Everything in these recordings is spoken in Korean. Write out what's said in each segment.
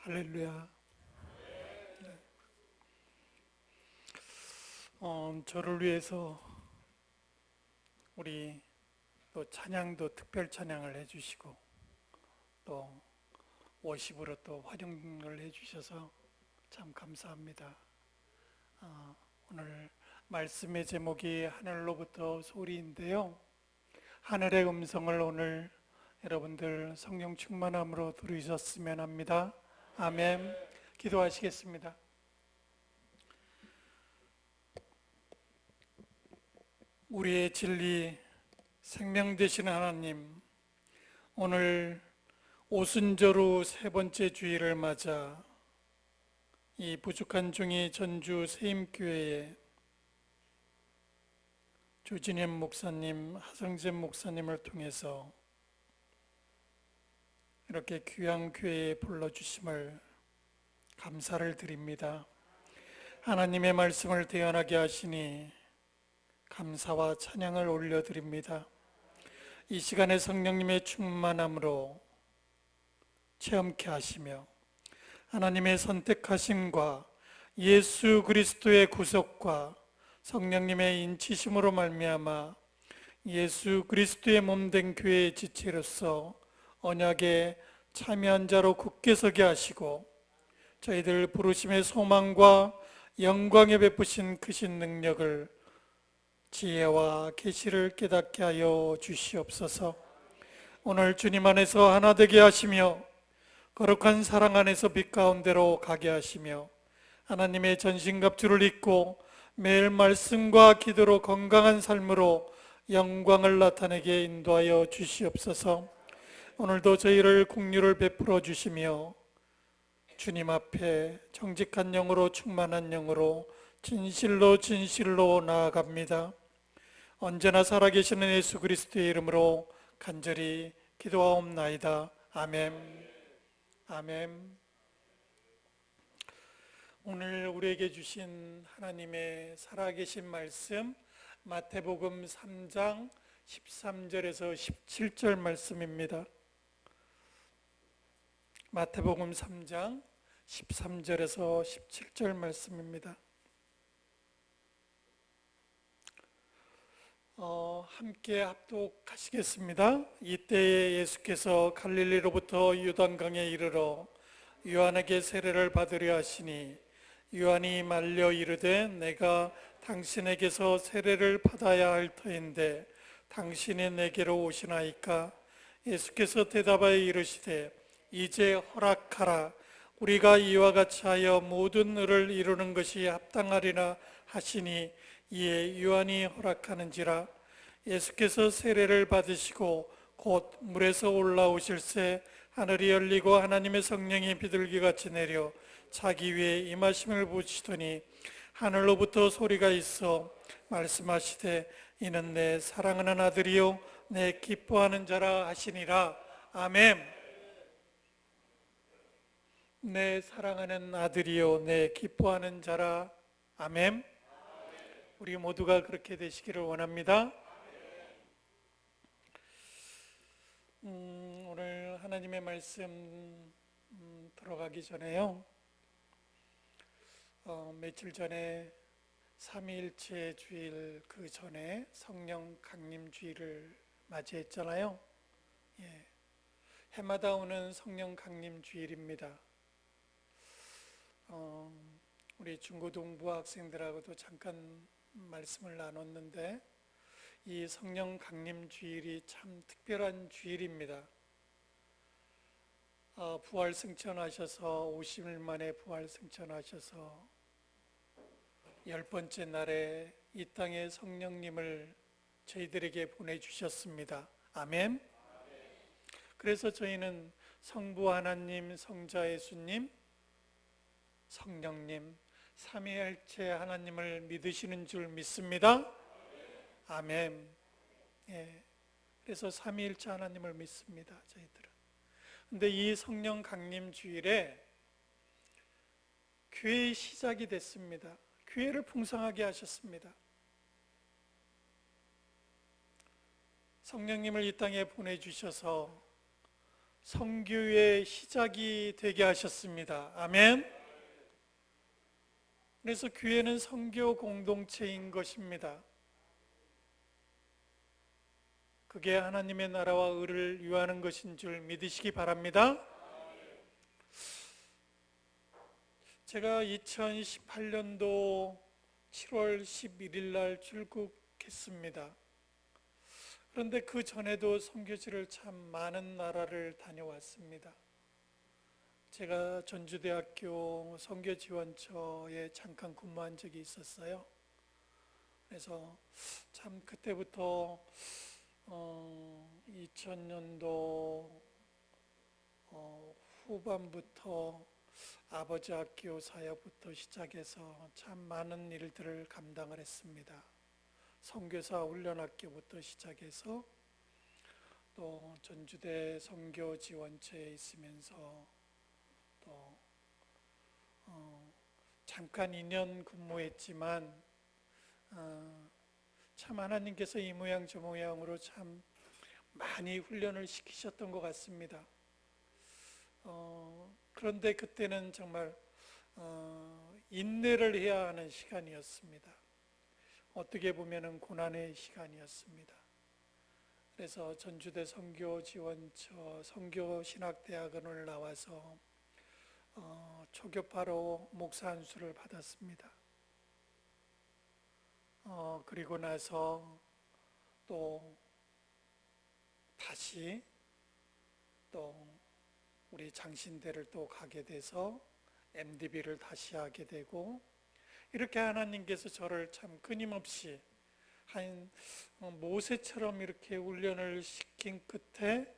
할렐루야. 저를 위해서 우리 또 찬양도 특별 찬양을 해주시고 또 워십으로 또 활용을 해주셔서 참 감사합니다. 오늘 말씀의 제목이 하늘로부터 소리인데요. 하늘의 음성을 오늘 여러분들 성령 충만함으로 들으셨으면 합니다. 아멘. 기도하시겠습니다. 우리의 진리, 생명 되시는 하나님, 오늘 오순절 후 세 번째 주일을 맞아 이 부족한 중이 전주 세임교회에 조진현 목사님, 하성재 목사님을 통해서 이렇게 귀한 교회에 불러주심을 감사를 드립니다. 하나님의 말씀을 대언하게 하시니 감사와 찬양을 올려드립니다. 이 시간에 성령님의 충만함으로 체험케 하시며 하나님의 선택하심과 예수 그리스도의 구속과 성령님의 인치심으로 말미암아 예수 그리스도의 몸된 교회의 지체로서 언약에 참여한 자로 굳게 서게 하시고 저희들 부르심의 소망과 영광에 베푸신 크신 능력을 지혜와 계시를 깨닫게 하여 주시옵소서. 오늘 주님 안에서 하나 되게 하시며 거룩한 사랑 안에서 빛 가운데로 가게 하시며 하나님의 전신갑주를 입고 매일 말씀과 기도로 건강한 삶으로 영광을 나타내게 인도하여 주시옵소서. 오늘도 저희를 긍휼을 베풀어 주시며 주님 앞에 정직한 영으로 충만한 영으로 진실로 나아갑니다. 언제나 살아계시는 예수 그리스도의 이름으로 간절히 기도하옵나이다. 아멘. 아멘. 오늘 우리에게 주신 하나님의 살아계신 말씀 마태복음 3장 13절에서 17절 말씀입니다. 마태복음 3장 13절에서 17절 말씀입니다. 함께 합독하시겠습니다. 이때에 예수께서 갈릴리로부터 요단강에 이르러 요한에게 세례를 받으려 하시니 요한이 말려 이르되 내가 당신에게서 세례를 받아야 할 터인데 당신이 내게로 오시나이까? 예수께서 대답하여 이르시되 이제 허락하라. 우리가 이와 같이 하여 모든 의를 이루는 것이 합당하리라 하시니 이에 요한이 허락하는지라. 예수께서 세례를 받으시고 곧 물에서 올라오실새 하늘이 열리고 하나님의 성령이 비둘기같이 내려 자기 위에 임하심을 보시더니 하늘로부터 소리가 있어 말씀하시되 이는 내 사랑하는 아들이요 내 기뻐하는 자라 하시니라. 아멘. 내 사랑하는 아들이요 내 기뻐하는 자라. 아멘. 우리 모두가 그렇게 되시기를 원합니다. 오늘 하나님의 말씀 들어가기 전에요, 며칠 전에 삼위일체 주일 그 전에 성령 강림 주일을 맞이했잖아요. 해마다 오는 성령 강림 주일입니다. 우리 중고등부 학생들하고도 잠깐 말씀을 나눴는데 이 성령 강림 주일이 참 특별한 주일입니다. 부활 승천하셔서 50일 만에 부활 승천하셔서 10번째 날에 이 땅에 성령님을 저희들에게 보내주셨습니다. 아멘. 그래서 저희는 성부 하나님, 성자 예수님, 성령님 삼위일체 하나님을 믿으시는 줄 믿습니다. 아멘. 그래서 삼위일체 하나님을 믿습니다. 저희들은. 근데 이 성령 강림 주일에 교회의 시작이 됐습니다. 교회를 풍성하게 하셨습니다. 성령님을 이 땅에 보내주셔서 선교의 시작이 되게 하셨습니다. 아멘. 그래서 교회는 선교 공동체인 것입니다. 그게 하나님의 나라와 의를 위하는 것인 줄 믿으시기 바랍니다. 제가 2018년도 7월 11일 날 출국했습니다. 그런데 그 전에도 선교지를 참 많은 나라를 다녀왔습니다. 제가 전주대학교 선교지원처에 잠깐 근무한 적이 있었어요. 그래서 참 그때부터 2000년도 후반부터 아버지 학교 사역부터 시작해서 참 많은 일들을 감당을 했습니다. 선교사 훈련학교부터 시작해서 또 전주대 선교지원처에 있으면서 또 잠깐 2년 근무했지만 참 하나님께서 이 모양 저 모양으로 참 많이 훈련을 시키셨던 것 같습니다. 그런데 그때는 정말 인내를 해야 하는 시간이었습니다. 어떻게 보면 고난의 시간이었습니다. 그래서 전주대 선교지원처 선교신학대학원을 나와서 초교파로 목사 안수를 받았습니다. 그리고 나서 또 다시 또 우리 장신대를 또 가게 돼서 MDB를 다시 하게 되고, 이렇게 하나님께서 저를 참 끊임없이 한 모세처럼 이렇게 훈련을 시킨 끝에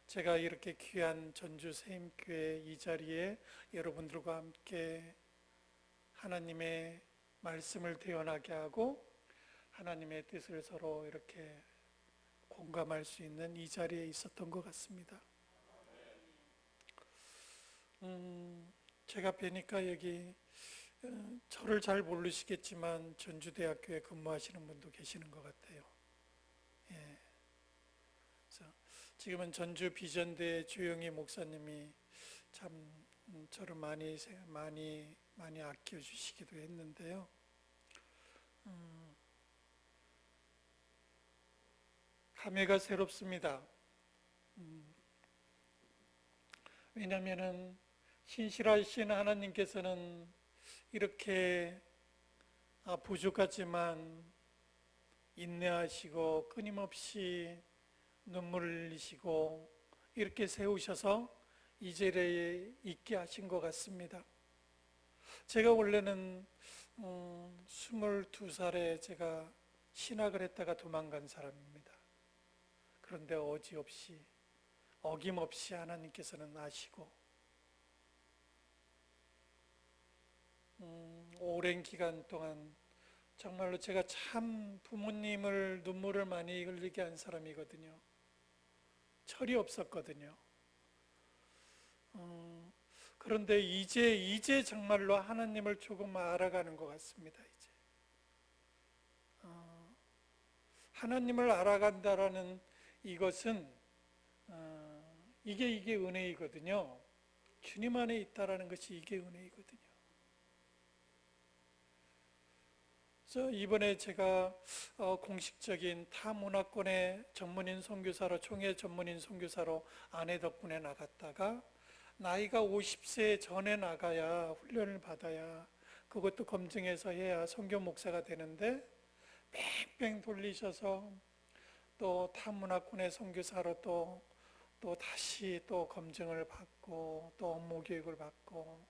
제가 이렇게 귀한 전주 세임교회 이 자리에 여러분들과 함께 하나님의 말씀을 대언하게 하고 하나님의 뜻을 서로 이렇게 공감할 수 있는 이 자리에 있었던 것 같습니다. 제가 뵈니까 여기 저를 잘 모르시겠지만 전주대학교에 근무하시는 분도 계시는 것 같아요. 예. 그래서 지금은 전주 비전대 주영희 목사님이 참 저를 많이 아껴주시기도 했는데요. 감회가 새롭습니다. 왜냐하면 신실하신 하나님께서는 이렇게 부족하지만 인내하시고 끊임없이 눈물을 흘리시고 이렇게 세우셔서 이 자리에 있게 하신 것 같습니다. 제가 원래는 22살에 제가 신학을 했다가 도망간 사람입니다. 그런데 어김없이 하나님께서는 아시고 오랜 기간 동안 정말로 제가 참 부모님을 눈물을 많이 흘리게 한 사람이거든요. 철이 없었거든요. 그런데 이제 정말로 하나님을 조금 알아가는 것 같습니다. 이제 하나님을 알아간다라는 이것은 이게 은혜이거든요. 주님 안에 있다라는 것이 이게 은혜이거든요. 그래서 이번에 제가 공식적인 타 문화권의 전문인 선교사로, 총회 전문인 선교사로 아내 덕분에 나갔다가 나이가 50세 전에 나가야 훈련을 받아야 그것도 검증해서 해야 선교 목사가 되는데 뺑뺑 돌리셔서 또 타 문화권의 선교사로 또 다시 또 검증을 받고 또 업무 교육을 받고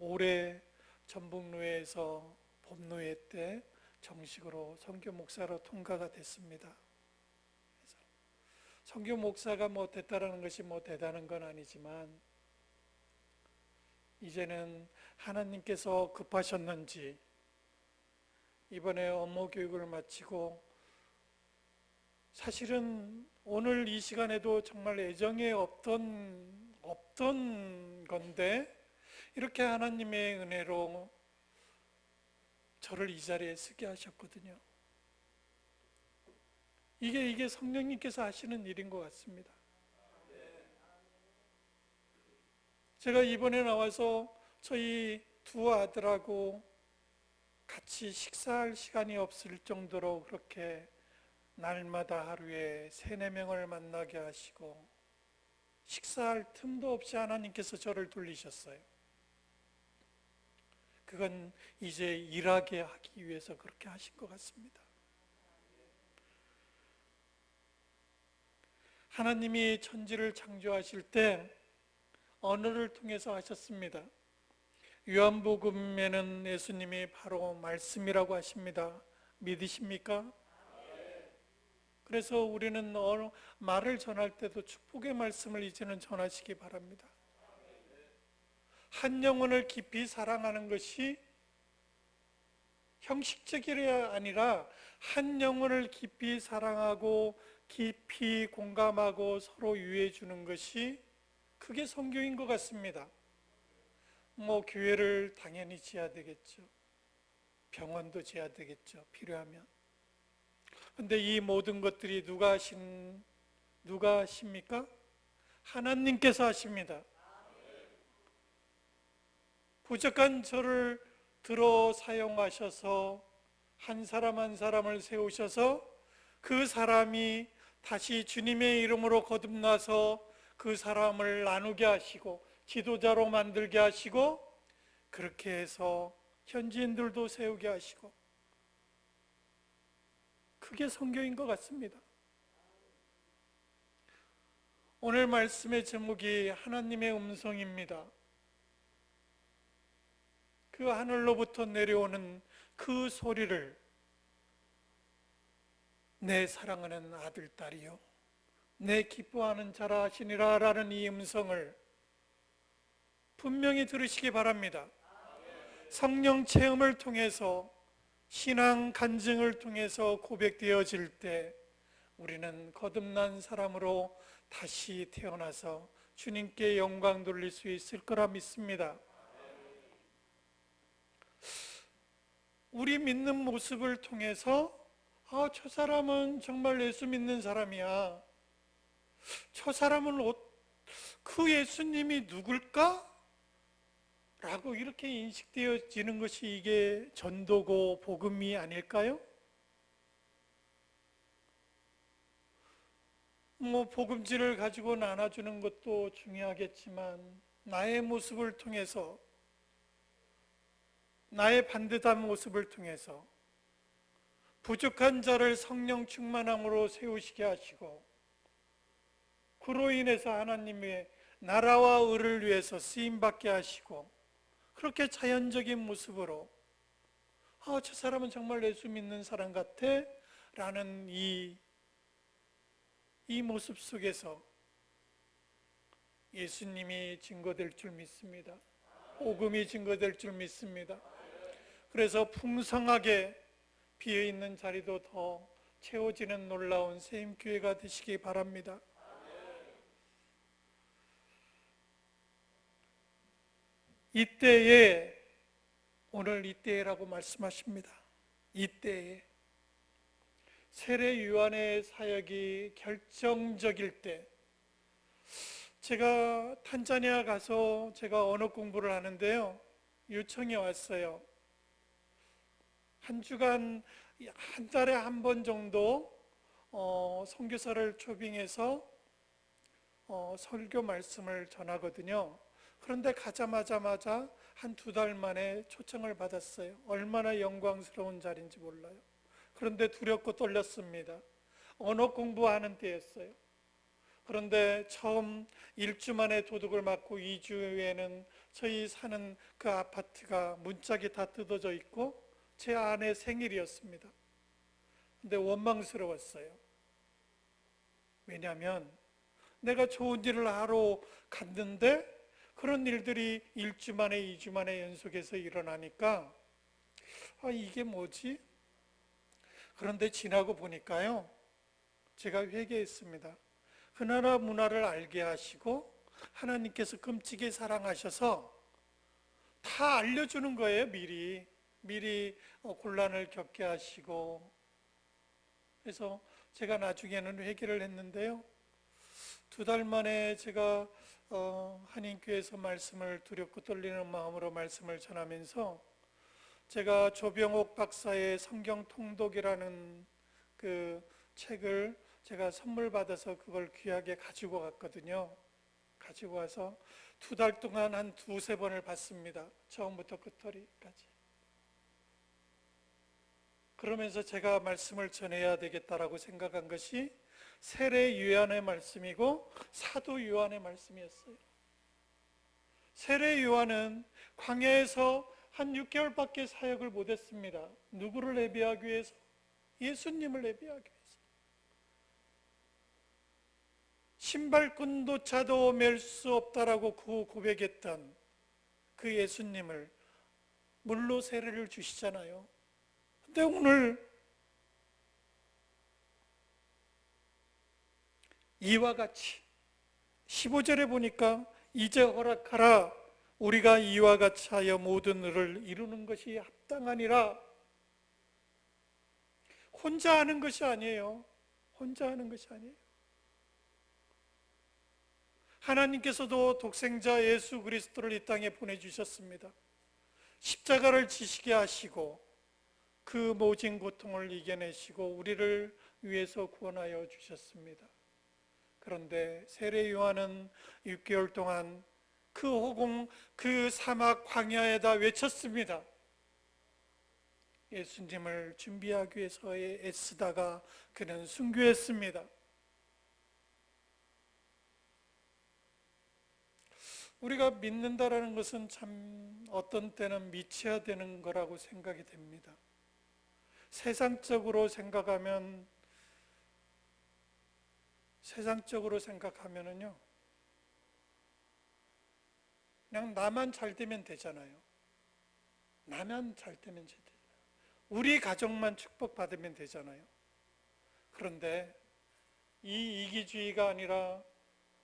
올해 전북노회에서 봄노회 때 정식으로 선교 목사로 통과가 됐습니다. 그래서 선교 목사가 됐다라는 것이 대단한 건 아니지만 이제는 하나님께서 급하셨는지 이번에 업무 교육을 마치고 사실은 오늘 이 시간에도 정말 애정에 없던 건데 이렇게 하나님의 은혜로 저를 이 자리에 서게 하셨거든요. 이게 성령님께서 하시는 일인 것 같습니다. 제가 이번에 나와서 저희 두 아들하고 같이 식사할 시간이 없을 정도로 그렇게 날마다 하루에 3-4명을 만나게 하시고 식사할 틈도 없이 하나님께서 저를 돌리셨어요. 그건 이제 일하게 하기 위해서 그렇게 하신 것 같습니다. 하나님이 천지를 창조하실 때 언어를 통해서 하셨습니다. 요한복음에는 예수님이 바로 말씀이라고 하십니다. 믿으십니까? 그래서 우리는 말을 전할 때도 축복의 말씀을 이제는 전하시기 바랍니다. 한 영혼을 깊이 사랑하는 것이 형식적이 아니라 한 영혼을 깊이 사랑하고 깊이 공감하고 서로 유해 주는 것이 그게 선교인 것 같습니다. 교회를 당연히 지어야 되겠죠. 병원도 지어야 되겠죠. 필요하면. 근데 이 모든 것들이 누가 하십니까? 하나님께서 하십니다. 부족한 저를 들어 사용하셔서 한 사람 한 사람을 세우셔서 그 사람이 다시 주님의 이름으로 거듭나서 그 사람을 나누게 하시고 지도자로 만들게 하시고 그렇게 해서 현지인들도 세우게 하시고 그게 선교인 것 같습니다. 오늘 말씀의 제목이 하나님의 음성입니다. 그 하늘로부터 내려오는 그 소리를 내 사랑하는 아들, 딸이요 내 기뻐하는 자라 하시니라 라는 이 음성을 분명히 들으시기 바랍니다. 성령 체험을 통해서 신앙 간증을 통해서 고백되어질 때 우리는 거듭난 사람으로 다시 태어나서 주님께 영광 돌릴 수 있을 거라 믿습니다. 우리 믿는 모습을 통해서 저 사람은 정말 예수 믿는 사람이야. 저 사람은 그 예수님이 누굴까? 라고 이렇게 인식되어지는 것이 이게 전도고 복음이 아닐까요? 복음지를 가지고 나눠주는 것도 중요하겠지만 나의 모습을 통해서 나의 반듯한 모습을 통해서 부족한 자를 성령 충만함으로 세우시게 하시고 그로 인해서 하나님의 나라와 의를 위해서 쓰임받게 하시고 그렇게 자연적인 모습으로 저 사람은 정말 예수 믿는 사람 같아 라는 이 모습 속에서 예수님이 증거될 줄 믿습니다. 복음이 증거될 줄 믿습니다. 그래서 풍성하게 비어있는 자리도 더 채워지는 놀라운 세임교회가 되시기 바랍니다. 이때에, 오늘 이때라고 말씀하십니다. 이때에 세례 요한의 사역이 결정적일 때, 제가 탄자니아 가서 제가 언어 공부를 하는데요, 요청이 왔어요. 한 주간, 한 달에 한 번 정도 선교사를 초빙해서 설교 말씀을 전하거든요. 그런데 가자마자 한 2달 만에 초청을 받았어요. 얼마나 영광스러운 자리인지 몰라요. 그런데 두렵고 떨렸습니다. 언어 공부하는 때였어요. 그런데 처음 1주 만에 도둑을 맞고 2주 후에는 저희 사는 그 아파트가 문짝이 다 뜯어져 있고 제 아내 생일이었습니다. 근데 원망스러웠어요. 왜냐하면 내가 좋은 일을 하러 갔는데 그런 일들이 1주 만에 2주 만에 연속해서 일어나니까 이게 뭐지? 그런데 지나고 보니까요, 제가 회개했습니다. 그 나라 문화를 알게 하시고 하나님께서 끔찍이 사랑하셔서 다 알려주는 거예요. 미리 곤란을 겪게 하시고 그래서 제가 나중에는 회개를 했는데요. 2달 만에 제가 한인교회에서 말씀을 두렵고 떨리는 마음으로 말씀을 전하면서 제가 조병옥 박사의 성경 통독이라는 그 책을 제가 선물 받아서 그걸 귀하게 가지고 갔거든요. 가지고 와서 2달 동안 한 2-3번을 봤습니다. 처음부터 끝까지. 그러면서 제가 말씀을 전해야 되겠다라고 생각한 것이 세례 요한의 말씀이고 사도 요한의 말씀이었어요. 세례 요한은 광야에서 한 6개월밖에 사역을 못했습니다. 누구를 예비하기 위해서? 예수님을 예비하기 위해서. 신발끈조차도 맬 수 없다라고 고백했던 그 예수님을 물로 세례를 주시잖아요. 근데 오늘 이와 같이 15절에 보니까 이제 허락하라 우리가 이와 같이 하여 모든 일을 이루는 것이 합당하니라. 혼자 하는 것이 아니에요. 혼자 하는 것이 아니에요. 하나님께서도 독생자 예수 그리스도를 이 땅에 보내주셨습니다. 십자가를 지시게 하시고 그 모진 고통을 이겨내시고 우리를 위해서 구원하여 주셨습니다. 그런데 세례 요한은 6개월 동안 그 호공, 그 사막 광야에다 외쳤습니다. 예수님을 준비하기 위해서 애쓰다가 그는 순교했습니다. 우리가 믿는다라는 것은 참 어떤 때는 미취화되는 거라고 생각이 됩니다. 세상적으로 생각하면은요, 그냥 나만 잘 되면 되잖아요. 나만 잘 되면 되잖아요. 우리 가정만 축복받으면 되잖아요. 그런데 이 이기주의가 아니라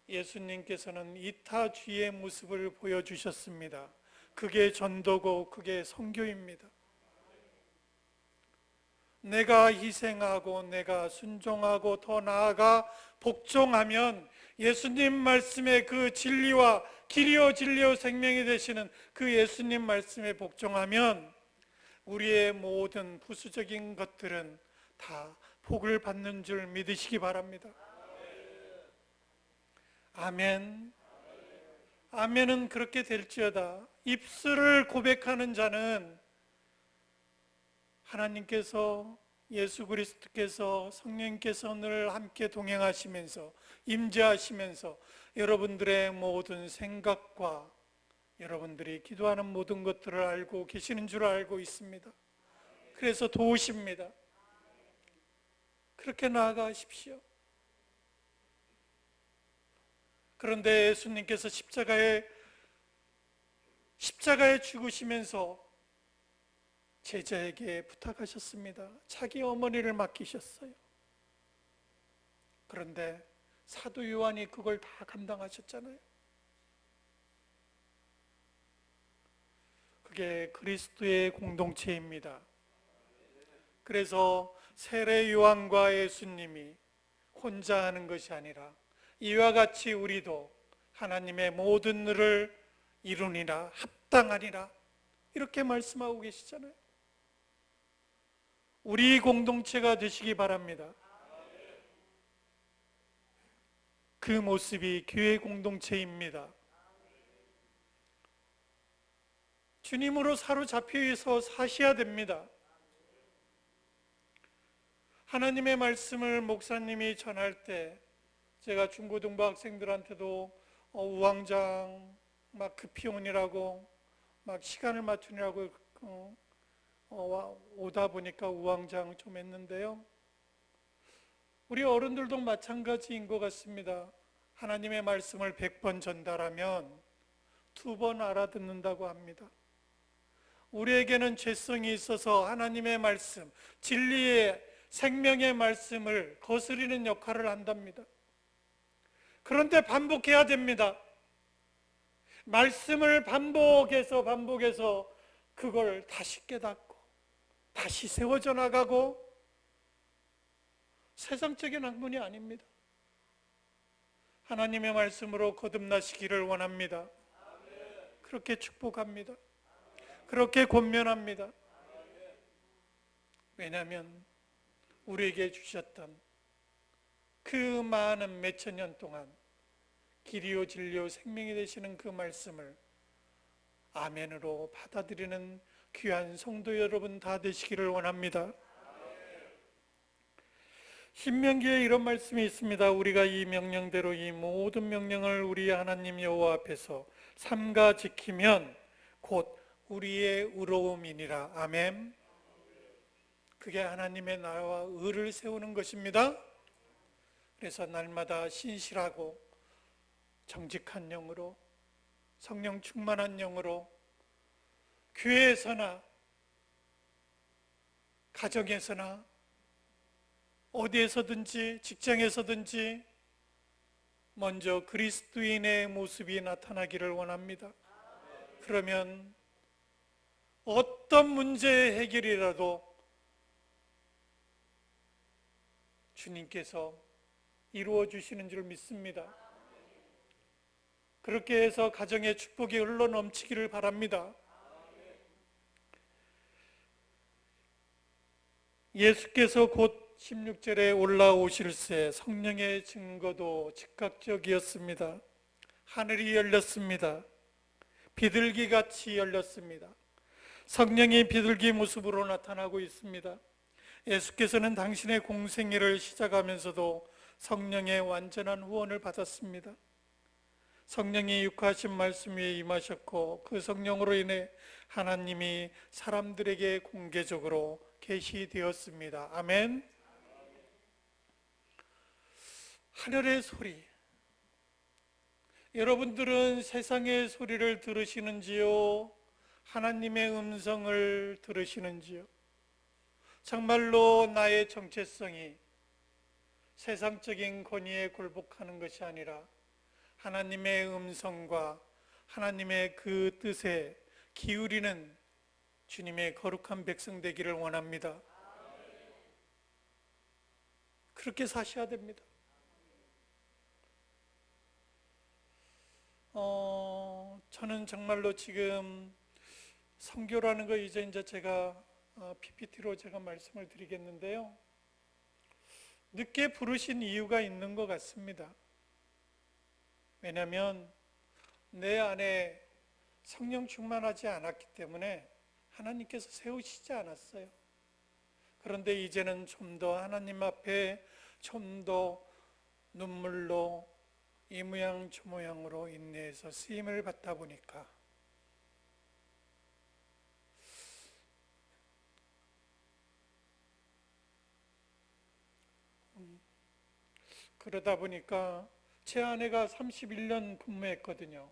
예수님께서는 이타주의의 모습을 보여주셨습니다. 그게 전도고 그게 선교입니다. 내가 희생하고 내가 순종하고 더 나아가 복종하면 예수님 말씀의 그 진리와 길이요 진리요 생명이 되시는 그 예수님 말씀에 복종하면 우리의 모든 부수적인 것들은 다 복을 받는 줄 믿으시기 바랍니다. 아멘. 아멘은 그렇게 될지어다. 입술을 고백하는 자는 하나님께서 예수 그리스도께서 성령께서 늘 함께 동행하시면서 임재하시면서 여러분들의 모든 생각과 여러분들이 기도하는 모든 것들을 알고 계시는 줄 알고 있습니다. 그래서 도우십니다. 그렇게 나아가십시오. 그런데 예수님께서 십자가에 죽으시면서 제자에게 부탁하셨습니다. 자기 어머니를 맡기셨어요. 그런데 사도 요한이 그걸 다 감당하셨잖아요. 그게 그리스도의 공동체입니다. 그래서 세례 요한과 예수님이 혼자 하는 것이 아니라 이와 같이 우리도 하나님의 모든 일을 이루니라 합당하니라 이렇게 말씀하고 계시잖아요. 우리 공동체가 되시기 바랍니다. 그 모습이 교회 공동체입니다. 주님으로 사로잡혀서 사셔야 됩니다. 하나님의 말씀을 목사님이 전할 때 제가 중고등부 학생들한테도 우왕장 막 급히 오니라고 막 시간을 맞추느라고 오다 보니까 우왕장 좀 했는데요. 우리 어른들도 마찬가지인 것 같습니다. 하나님의 말씀을 100번 전달하면 2번 알아듣는다고 합니다. 우리에게는 죄성이 있어서 하나님의 말씀, 진리의 생명의 말씀을 거스리는 역할을 한답니다. 그런데 반복해야 됩니다. 말씀을 반복해서 그걸 다시 깨닫고 다시 세워져 나가고 세상적인 학문이 아닙니다. 하나님의 말씀으로 거듭나시기를 원합니다. 그렇게 축복합니다. 그렇게 권면합니다. 왜냐하면 우리에게 주셨던 그 많은 몇천 년 동안 길이요 진리요 생명이 되시는 그 말씀을 아멘으로 받아들이는 귀한 성도 여러분 다 되시기를 원합니다. 신명기에 이런 말씀이 있습니다. 우리가 이 명령대로 이 모든 명령을 우리 하나님 여호와 앞에서 삼가 지키면 곧 우리의 의로움이니라. 아멘. 그게 하나님의 나라와 의를 세우는 것입니다. 그래서 날마다 신실하고 정직한 영으로, 성령 충만한 영으로 교회에서나 가정에서나 어디에서든지 직장에서든지 먼저 그리스도인의 모습이 나타나기를 원합니다. 그러면 어떤 문제의 해결이라도 주님께서 이루어 주시는 줄 믿습니다. 그렇게 해서 가정의 축복이 흘러 넘치기를 바랍니다. 예수께서 곧 16절에 올라오실새 성령의 증거도 즉각적이었습니다. 하늘이 열렸습니다. 비둘기같이 열렸습니다. 성령이 비둘기 모습으로 나타나고 있습니다. 예수께서는 당신의 공생애를 시작하면서도 성령의 완전한 후원을 받았습니다. 성령이 육하신 말씀 위에 임하셨고 그 성령으로 인해 하나님이 사람들에게 공개적으로 계시되었습니다. 아멘. 하늘의 소리, 여러분들은 세상의 소리를 들으시는지요? 하나님의 음성을 들으시는지요? 정말로 나의 정체성이 세상적인 권위에 굴복하는 것이 아니라 하나님의 음성과 하나님의 그 뜻에 기울이는 주님의 거룩한 백성 되기를 원합니다. 그렇게 사셔야 됩니다. 저는 정말로 지금 선교라는 거 이제 제가 PPT로 제가 말씀을 드리겠는데요. 늦게 부르신 이유가 있는 것 같습니다. 왜냐하면 내 안에 성령 충만하지 않았기 때문에 하나님께서 세우시지 않았어요. 그런데 이제는 좀 더 하나님 앞에 좀 더 눈물로 이 모양 저 모양으로 인내해서 쓰임을 받다 보니까 그러다 보니까 제 아내가 31년 근무했거든요.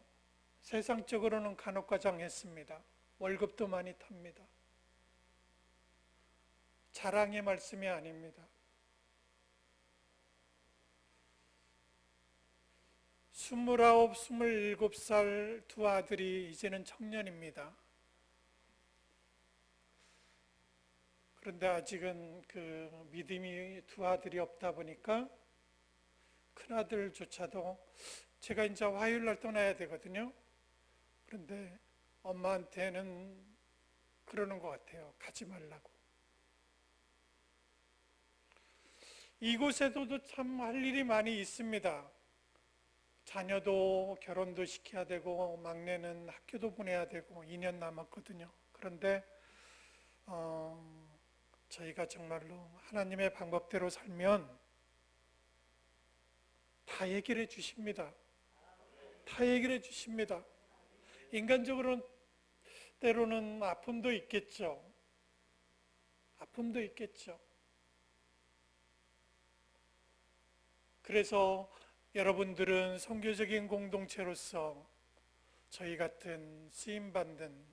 세상적으로는 간호과장 했습니다. 월급도 많이 탑니다. 자랑의 말씀이 아닙니다. 29, 27살 두 아들이 이제는 청년입니다. 그런데 아직은 그 믿음이 두 아들이 없다 보니까 큰아들조차도 제가 이제 화요일 날 떠나야 되거든요. 그런데 엄마한테는 그러는 것 같아요. 가지 말라고. 이곳에도 참 할 일이 많이 있습니다. 자녀도 결혼도 시켜야 되고 막내는 학교도 보내야 되고 2년 남았거든요. 그런데 저희가 정말로 하나님의 방법대로 살면 다 해결해 주십니다. 다 해결해 주십니다. 인간적으로는 때로는 아픔도 있겠죠. 아픔도 있겠죠. 그래서 여러분들은 선교적인 공동체로서 저희 같은 쓰임받는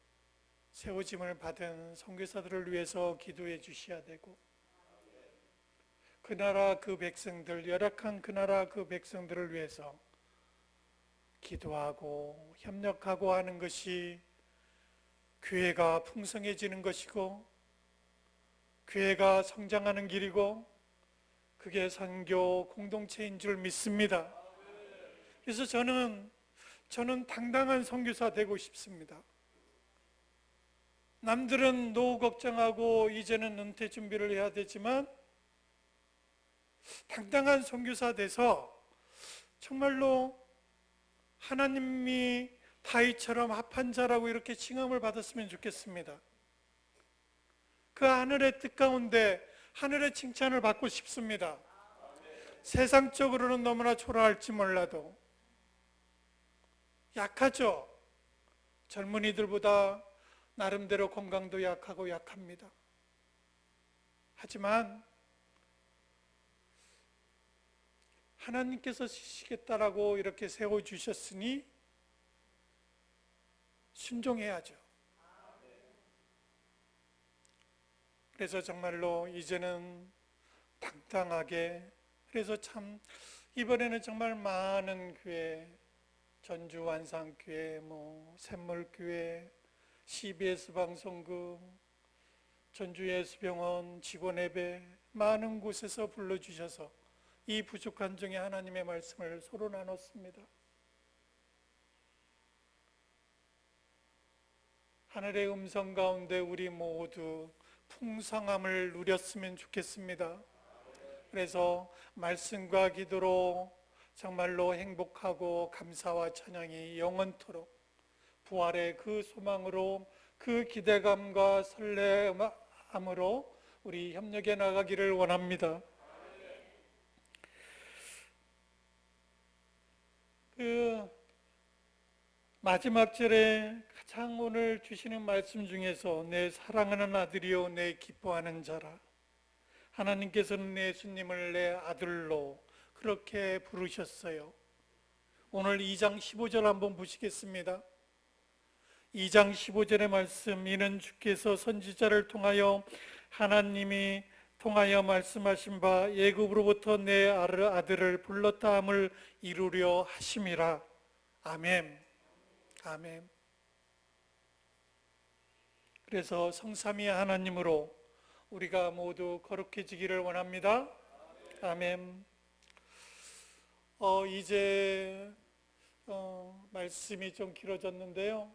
세워짐을 받은 선교사들을 위해서 기도해 주셔야 되고 그 나라 그 백성들, 열악한 그 나라 그 백성들을 위해서 기도하고 협력하고 하는 것이 교회가 풍성해지는 것이고 교회가 성장하는 길이고 그게 선교 공동체인 줄 믿습니다. 그래서 저는 당당한 선교사 되고 싶습니다. 남들은 노후 걱정하고 이제는 은퇴 준비를 해야 되지만 당당한 선교사 돼서 정말로 하나님이 다윗처럼 합한 자라고 이렇게 칭함을 받았으면 좋겠습니다. 그 하늘의 뜻 가운데 하늘의 칭찬을 받고 싶습니다. 세상적으로는 너무나 초라할지 몰라도 약하죠. 젊은이들보다 나름대로 건강도 약하고 약합니다. 하지만 하나님께서 쓰시겠다라고 이렇게 세워주셨으니 순종해야죠. 그래서 정말로 이제는 당당하게, 그래서 참 이번에는 정말 많은 교회, 전주 완상교회, 샘물교회, CBS 방송국, 전주 예수병원 직원 예배, 많은 곳에서 불러주셔서 이 부족한 중에 하나님의 말씀을 서로 나눴습니다. 하늘의 음성 가운데 우리 모두 풍성함을 누렸으면 좋겠습니다. 그래서 말씀과 기도로 정말로 행복하고 감사와 찬양이 영원토록 부활의 그 소망으로, 그 기대감과 설레함으로 우리 협력해 나가기를 원합니다. 그 마지막 절에 가장 오늘 주시는 말씀 중에서 내 사랑하는 아들이요 내 기뻐하는 자라, 하나님께서는 예수님을 내 아들로 그렇게 부르셨어요. 오늘 2장 15절 한번 보시겠습니다. 2장 15절의 말씀, 이는 주께서 선지자를 통하여 하나님이 통하여 말씀하신 바 애굽으로부터 내 아들을 불렀다 함을 이루려 하심이라. 아멘. 아멘. 그래서 성삼위 하나님으로 우리가 모두 거룩해지기를 원합니다. 아멘. 이제 말씀이 좀 길어졌는데요.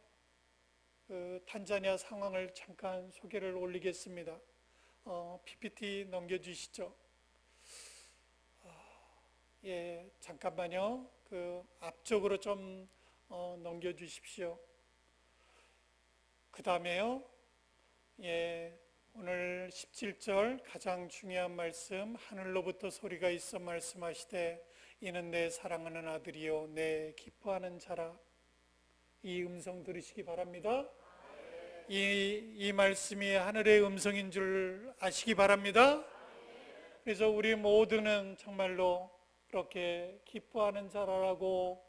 탄자니아 상황을 잠깐 소개를 올리겠습니다. PPT 넘겨주시죠. 예, 잠깐만요. 앞쪽으로 좀 넘겨주십시오. 그 다음에요. 예, 오늘 17절 가장 중요한 말씀, 하늘로부터 소리가 있어 말씀하시되 이는 내 사랑하는 아들이요 내 기뻐하는 자라. 이 음성 들으시기 바랍니다. 이 말씀이 하늘의 음성인 줄 아시기 바랍니다. 그래서 우리 모두는 정말로 그렇게 기뻐하는 자라라고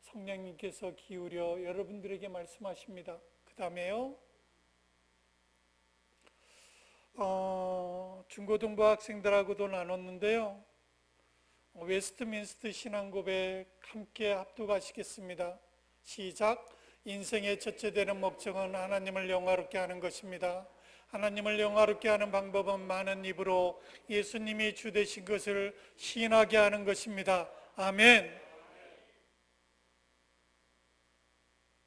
성령님께서 기울여 여러분들에게 말씀하십니다. 그 다음에요, 중고등부 학생들하고도 나눴는데요. 웨스트민스터 신앙고백 함께 합독하시겠습니다. 시작. 인생의 첫째 되는 목적은 하나님을 영화롭게 하는 것입니다. 하나님을 영화롭게 하는 방법은 많은 입으로 예수님이 주 되신 것을 시인하게 하는 것입니다. 아멘.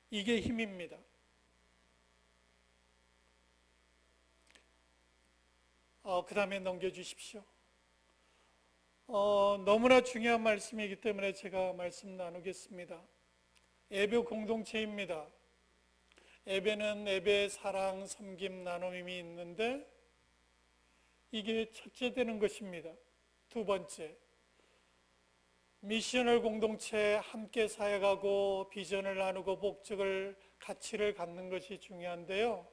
이게 힘입니다. 그 다음에 넘겨주십시오. 너무나 중요한 말씀이기 때문에 제가 말씀 나누겠습니다. 예배 공동체입니다. 예배는 예배, 사랑, 섬김, 나눔이 있는데 이게 첫째 되는 것입니다. 두 번째, 미셔널 공동체 함께 사역하고 비전을 나누고 목적을, 가치를 갖는 것이 중요한데요.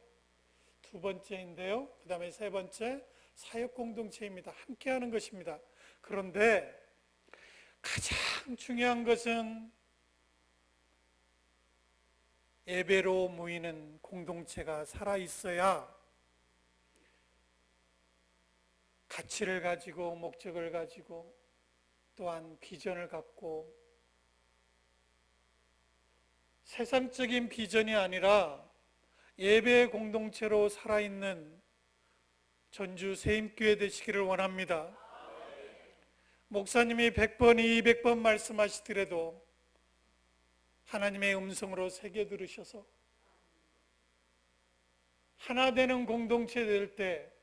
두 번째인데요. 그 다음에 세 번째, 사역 공동체입니다. 함께 하는 것입니다. 그런데 가장 중요한 것은 예배로 모이는 공동체가 살아있어야 가치를 가지고 목적을 가지고 또한 비전을 갖고, 세상적인 비전이 아니라 예배 공동체로 살아있는 전주 세임교회 되시기를 원합니다. 목사님이 100번, 200번 말씀하시더라도 하나님의 음성으로 새겨 들으셔서 하나 되는 공동체 될 때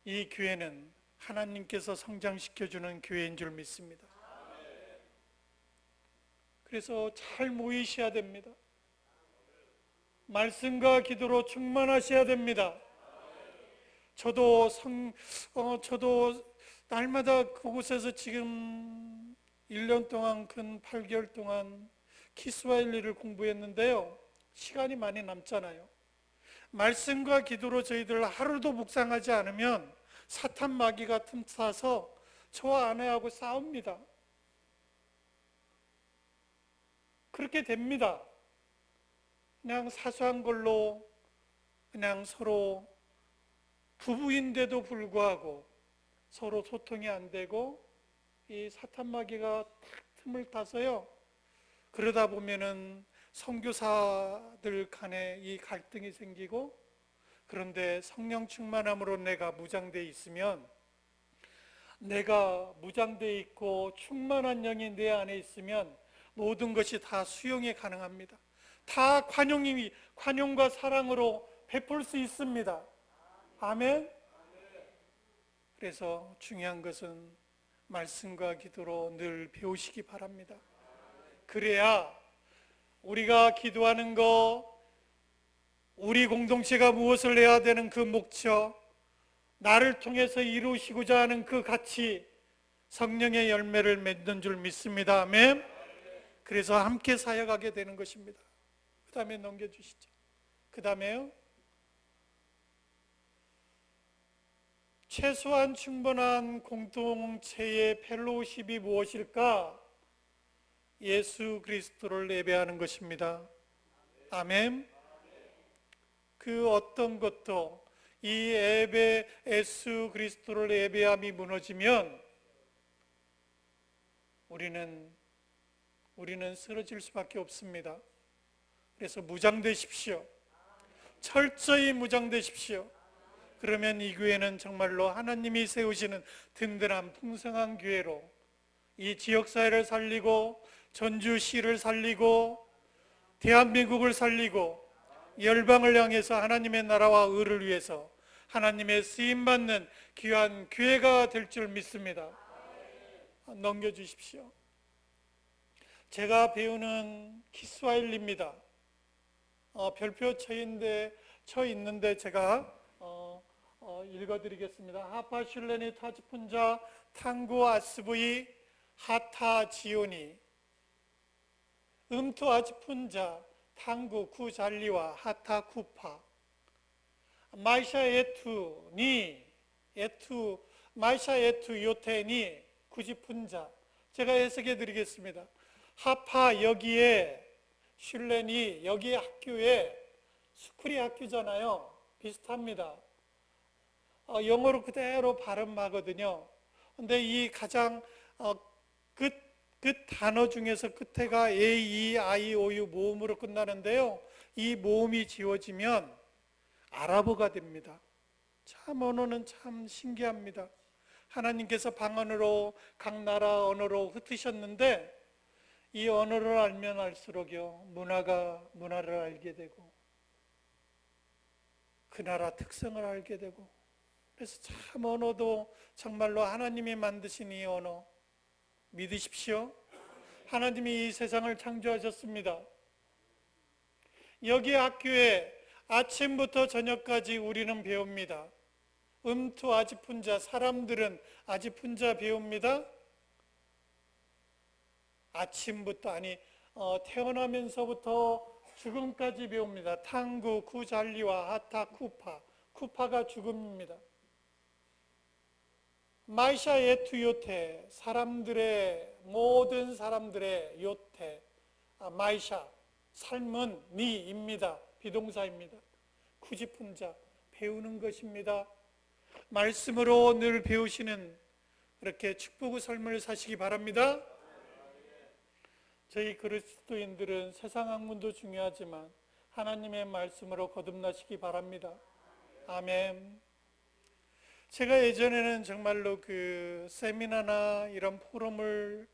이 교회는 하나님께서 성장시켜주는 교회인 줄 믿습니다. 그래서 잘 모이셔야 됩니다. 말씀과 기도로 충만하셔야 됩니다. 저도 날마다 그곳에서 지금 1년 동안, 근 8개월 동안 키스와일리를 공부했는데요. 시간이 많이 남잖아요. 말씀과 기도로 저희들 하루도 묵상하지 않으면 사탄 마귀가 틈타서 저와 아내하고 싸웁니다. 그렇게 됩니다. 그냥 사소한 걸로 그냥 서로 부부인데도 불구하고 서로 소통이 안 되고 이 사탄 마귀가 탁 틈을 타서요. 그러다 보면은 선교사들 간에 이 갈등이 생기고, 그런데 성령 충만함으로 내가 무장되어 있으면, 내가 무장되어 있고 충만한 영이 내 안에 있으면 모든 것이 다 수용이 가능합니다. 다 관용과 사랑으로 베풀 수 있습니다. 아멘. 그래서 중요한 것은 말씀과 기도로 늘 배우시기 바랍니다. 그래야 우리가 기도하는 거, 우리 공동체가 무엇을 해야 되는 그 목적, 나를 통해서 이루시고자 하는 그 가치, 성령의 열매를 맺는 줄 믿습니다. 아멘. 그래서 함께 사역하게 되는 것입니다. 그 다음에 넘겨주시죠. 그 다음에요, 최소한 충분한 공동체의 펠로우십이 무엇일까? 예수 그리스도를 예배하는 것입니다. 아멘. 그 어떤 것도 이 예배, 예수 그리스도를 예배함이 무너지면 우리는 쓰러질 수밖에 없습니다. 그래서 무장되십시오. 철저히 무장되십시오. 그러면 이 교회는 정말로 하나님이 세우시는 든든한 풍성한 교회로 이 지역사회를 살리고 전주시를 살리고 대한민국을 살리고 열방을 향해서 하나님의 나라와 의를 위해서 하나님의 쓰임받는 귀한 교회가 될 줄 믿습니다. 넘겨주십시오. 제가 배우는 키스와일리입니다. 별표 쳐 있는데 제가 읽어드리겠습니다. 하파슐레니 타즈푼자 탕구 아스부이 하타 지오니 음투 아즈푼자 탕구 쿠잘리와 하타 쿠파 마이샤 마이샤 에투 요테니 구지푼자. 제가 해석해 드리겠습니다. 하파 여기에, 슐레니 여기 학교에, 스쿨이 학교잖아요. 비슷합니다. 영어로 그대로 발음하거든요. 근데 이 가장 끝 단어 중에서 끝에가 A, E, I, O, U 모음으로 끝나는데요. 이 모음이 지워지면 아랍어가 됩니다. 참 언어는 참 신기합니다. 하나님께서 방언으로 각 나라 언어로 흩으셨는데 이 언어를 알면 알수록요 문화를 알게 되고 그 나라 특성을 알게 되고, 그래서 참 언어도 정말로 하나님이 만드신 이 언어 믿으십시오. 하나님이 이 세상을 창조하셨습니다. 여기 학교에 아침부터 저녁까지 우리는 배웁니다. 음투 아지푼자, 사람들은 아지푼자 배웁니다. 아침부터, 태어나면서부터 죽음까지 배웁니다. 탕구, 쿠잘리와 하타, 쿠파가 죽음입니다. 마이샤 예투 요테, 모든 사람들의 요테, 마이샤, 삶은 니입니다. 비동사입니다. 쿠지푼자, 배우는 것입니다. 말씀으로 늘 배우시는 그렇게 축복의 삶을 사시기 바랍니다. 저희 그리스도인들은 세상 학문도 중요하지만 하나님의 말씀으로 거듭나시기 바랍니다. 아멘. 제가 예전에는 정말로 그 세미나나 이런 포럼을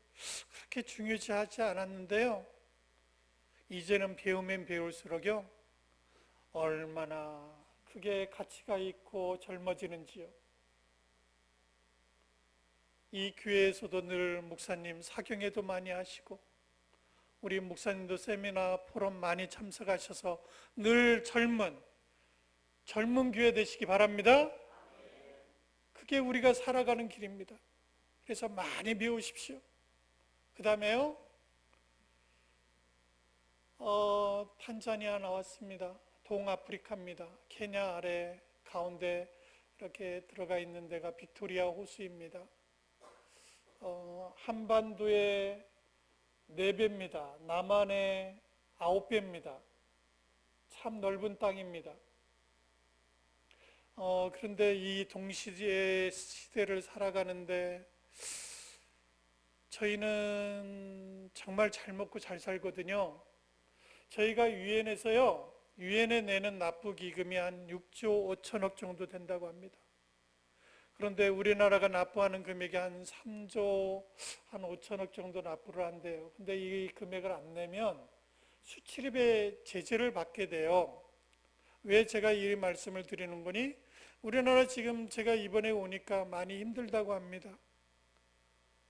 그렇게 중요시하지 않았는데요. 이제는 배우면 배울수록요, 얼마나 그게 가치가 있고 젊어지는지요. 이 교회에서도 늘 목사님 사경회도 많이 하시고, 우리 목사님도 세미나 포럼 많이 참석하셔서 늘 젊은 교회 되시기 바랍니다. 그게 우리가 살아가는 길입니다. 그래서 많이 배우십시오. 그 다음에요, 탄자니아 나왔습니다. 동아프리카입니다. 케냐 아래 가운데 이렇게 들어가 있는 데가 빅토리아 호수입니다. 한반도의 4배입니다. 남한의 9배입니다. 참 넓은 땅입니다. 그런데 이 동시대의 시대를 살아가는데 저희는 정말 잘 먹고 잘 살거든요. 저희가 유엔에서요, 유엔에 내는 납부기금이 한 6조 5천억 정도 된다고 합니다. 그런데 우리나라가 납부하는 금액이 한 3조 한 5천억 정도 납부를 한대요. 근데 이 금액을 안 내면 수출입의 제재를 받게 돼요. 왜 제가 이 말씀을 드리는 거니? 우리나라 지금 제가 이번에 오니까 많이 힘들다고 합니다.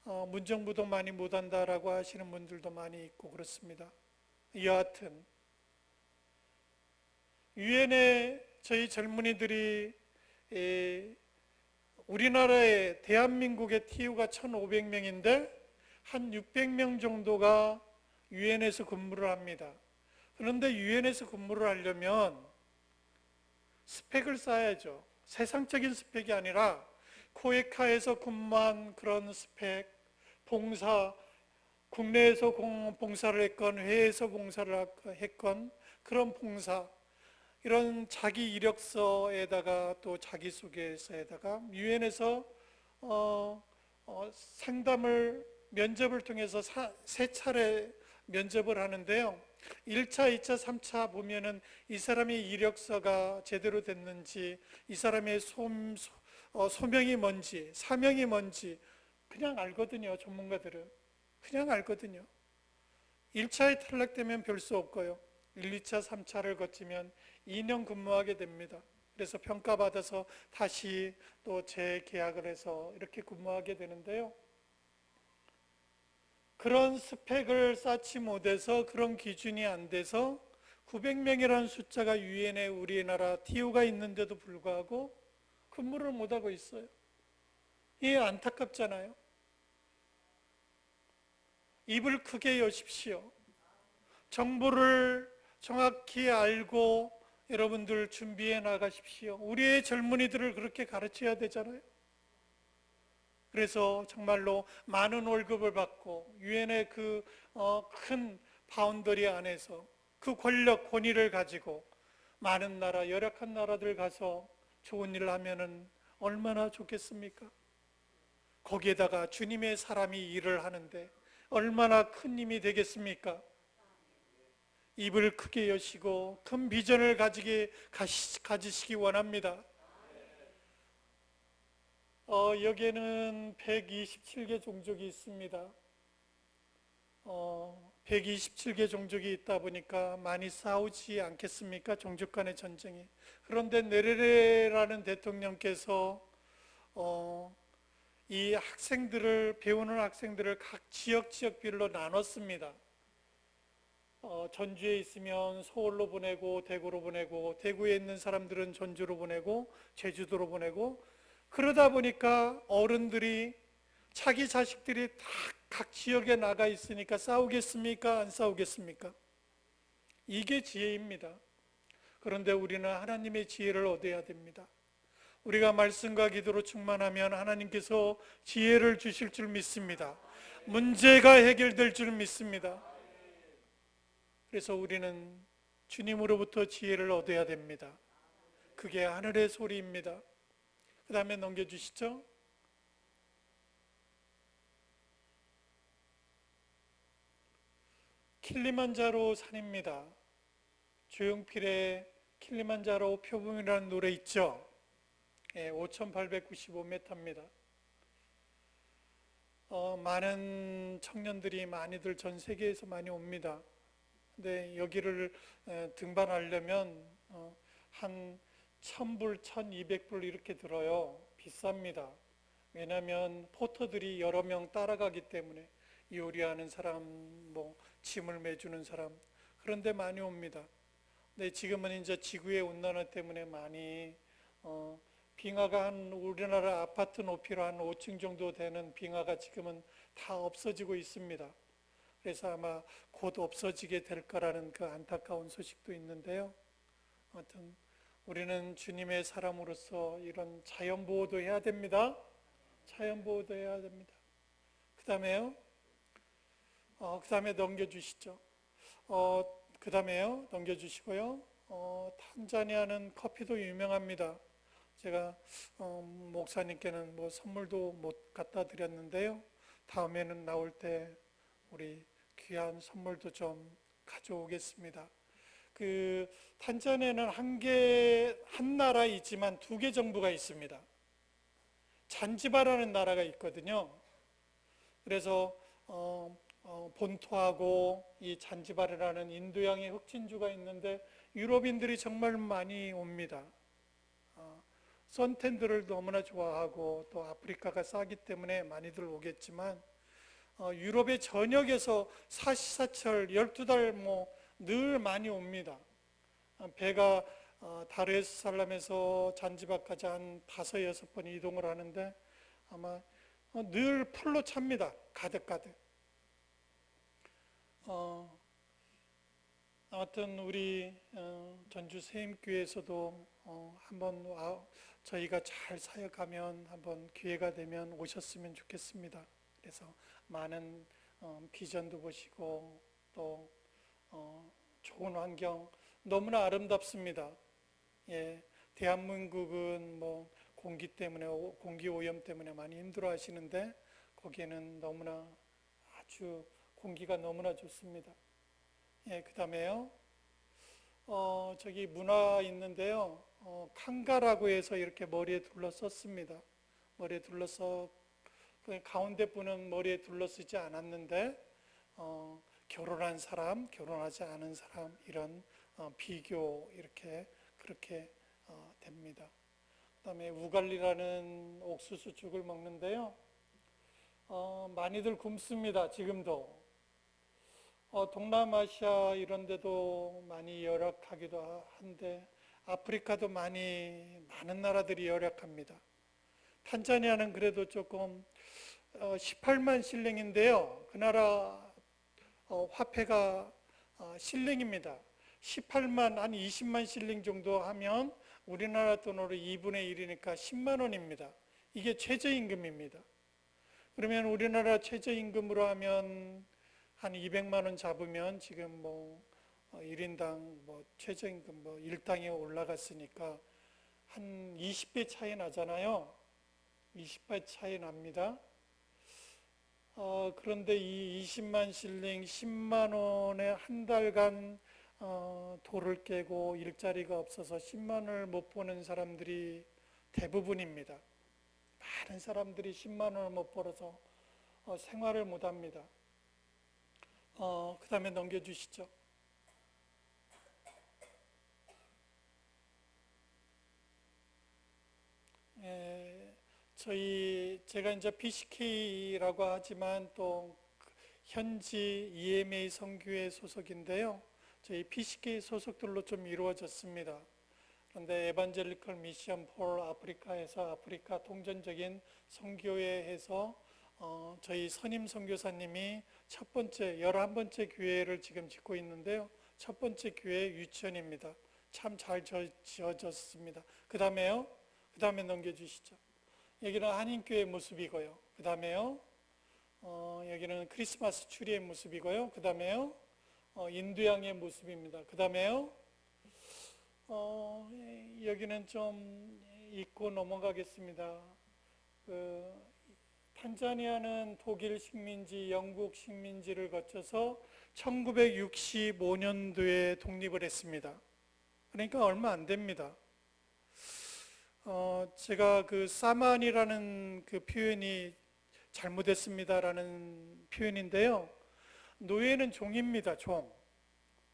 문정부도 많이 못한다라고 하시는 분들도 많이 있고 그렇습니다. 여하튼 유엔에 저희 젊은이들이 우리나라의 대한민국의 TU가 1,500명인데 한 600명 정도가 유엔에서 근무를 합니다. 그런데 유엔에서 근무를 하려면 스펙을 쌓아야죠. 세상적인 스펙이 아니라 코에카에서 근무한 그런 스펙, 봉사, 국내에서 봉사를 했건 해외에서 봉사를 했건 그런 봉사, 이런 자기 이력서에다가 또 자기소개서에다가 유엔에서 상담을 면접을 통해서 3차례 면접을 하는데요. 1차, 2차, 3차 보면은 이 사람의 이력서가 제대로 됐는지, 이 사람의 소명이 뭔지, 사명이 뭔지 그냥 알거든요. 전문가들은 그냥 알거든요. 1차에 탈락되면 별 수 없고요. 1, 2차, 3차를 거치면 2년 근무하게 됩니다. 그래서 평가받아서 다시 또 재계약을 해서 이렇게 근무하게 되는데요. 그런 스펙을 쌓지 못해서, 그런 기준이 안 돼서 900명이라는 숫자가 유엔에 우리나라 TU가 있는데도 불구하고 근무를 못하고 있어요. 이게 안타깝잖아요. 입을 크게 여십시오. 정보를 정확히 알고 여러분들 준비해 나가십시오. 우리의 젊은이들을 그렇게 가르쳐야 되잖아요. 그래서 정말로 많은 월급을 받고 유엔의 그 큰 바운더리 안에서 그 권력, 권위를 가지고 많은 나라, 열악한 나라들 가서 좋은 일을 하면은 얼마나 좋겠습니까? 거기에다가 주님의 사람이 일을 하는데 얼마나 큰 힘이 되겠습니까? 입을 크게 여시고 큰 비전을 가지시기 원합니다. 여기에는 127개 종족이 있습니다. 127개 종족이 있다 보니까 많이 싸우지 않겠습니까? 종족 간의 전쟁이. 그런데 네레레라는 대통령께서 이 배우는 학생들을 각 지역별로 나눴습니다. 전주에 있으면 서울로 보내고 대구로 보내고, 대구에 있는 사람들은 전주로 보내고 제주도로 보내고, 그러다 보니까 어른들이 자기 자식들이 다 각 지역에 나가 있으니까 싸우겠습니까? 안 싸우겠습니까? 이게 지혜입니다. 그런데 우리는 하나님의 지혜를 얻어야 됩니다. 우리가 말씀과 기도로 충만하면 하나님께서 지혜를 주실 줄 믿습니다. 문제가 해결될 줄 믿습니다. 그래서 우리는 주님으로부터 지혜를 얻어야 됩니다. 그게 하늘의 소리입니다. 그 다음에 넘겨주시죠. 킬리만자로 산입니다. 조용필의 킬리만자로 표범이라는 노래 있죠. 예, 5,895m입니다. 많은 청년들이 많이들 전 세계에서 많이 옵니다. 근데 여기를 등반하려면 한 1,000불, 1,200불 이렇게 들어요. 비쌉니다. 왜냐하면 포터들이 여러 명 따라가기 때문에 요리하는 사람, 뭐 짐을 매주는 사람 그런데 많이 옵니다. 근데 지금은 이제 지구의 온난화 때문에 많이 빙하가 한 우리나라 아파트 높이로 한 5층 정도 되는 빙하가 지금은 다 없어지고 있습니다. 그래서 아마 곧 없어지게 될 거라는 그 안타까운 소식도 있는데요. 아무튼 우리는 주님의 사람으로서 이런 자연보호도 해야 됩니다. 자연보호도 해야 됩니다. 그 다음에요. 그 다음에 넘겨주시죠. 그 다음에요. 넘겨주시고요. 탄자니아는 커피도 유명합니다. 제가 목사님께는 뭐 선물도 못 갖다 드렸는데요. 다음에는 나올 때 우리 귀한 선물도 좀 가져오겠습니다. 그 탄자니아는 한 나라 있지만 두 개 정부가 있습니다. 잔지바라는 나라가 있거든요. 그래서 본토하고 이 잔지바르라는 인도양의 흑진주가 있는데 유럽인들이 정말 많이 옵니다. 선탠들을 너무나 좋아하고 또 아프리카가 싸기 때문에 많이들 오겠지만 유럽의 전역에서 사시사철 12달 늘 많이 옵니다. 배가 다르에스살람에서 잔지바르까지 한 5, 6번 이동을 하는데 아마 늘 풀로 찹니다. 가득가득. 아무튼 우리 전주 세임교회에서도 한번 저희가 잘 사역하면 한번 기회가 되면 오셨으면 좋겠습니다. 그래서 많은 비전도 보시고 또 좋은 환경 너무나 아름답습니다. 예, 대한민국은 뭐 공기 때문에 공기 오염 때문에 많이 힘들어하시는데 거기에는 너무나 아주 공기가 너무나 좋습니다. 예, 그 다음에요. 저기 문화 있는데요. 칸가라고 해서 이렇게 머리에 둘러썼습니다. 머리에 둘러서 가운데 분은 머리에 둘러쓰지 않았는데 결혼한 사람, 결혼하지 않은 사람 이런 비교 이렇게 그렇게 됩니다. 그다음에 우갈리라는 옥수수죽을 먹는데요. 많이들 굶습니다. 지금도. 동남아시아 이런 데도 많이 열악하기도 한데 아프리카도 많은 나라들이 열악합니다. 탄자니아는 그래도 조금 18만 실링인데요. 그 나라 화폐가 실링입니다. 18만 한 20만 실링 정도 하면 우리나라 돈으로 2분의 1이니까 10만 원입니다. 이게 최저임금입니다. 그러면 우리나라 최저임금으로 하면 한 200만 원 잡으면 지금 1인당 최저임금 일당이 올라갔으니까 한 20배 차이 나잖아요. 20배 차이 납니다. 그런데 이 20만 실링 10만 원에 한 달간 돌을 깨고 일자리가 없어서 10만 원을 못 버는 사람들이 대부분입니다. 많은 사람들이 10만 원을 못 벌어서 생활을 못 합니다. 그 다음에 넘겨주시죠. 제가 이제 PCK라고 하지만 또 현지 EMA 선교회 소속인데요. 저희 PCK 소속들로 좀 이루어졌습니다. 그런데 에반젤리컬 미션 폴 아프리카에서 아프리카 통전적인 선교회에서 저희 선임 선교사님이 첫 번째 11번째 교회를 지금 짓고 있는데요. 첫 번째 교회 유치원입니다. 참 잘 지어졌습니다. 그 다음에 넘겨주시죠. 여기는 한인교회 모습이고요. 그 다음에요. 여기는 크리스마스 추리의 모습이고요. 그 다음에요. 인도양의 모습입니다. 그 다음에요. 여기는 좀 잊고 넘어가겠습니다. 탄자니아는 독일 식민지, 영국 식민지를 거쳐서 1965년도에 독립을 했습니다. 그러니까 얼마 안 됩니다. 제가 그 사만이라는 그 표현이 잘못했습니다라는 표현인데요. 노예는 종입니다, 종.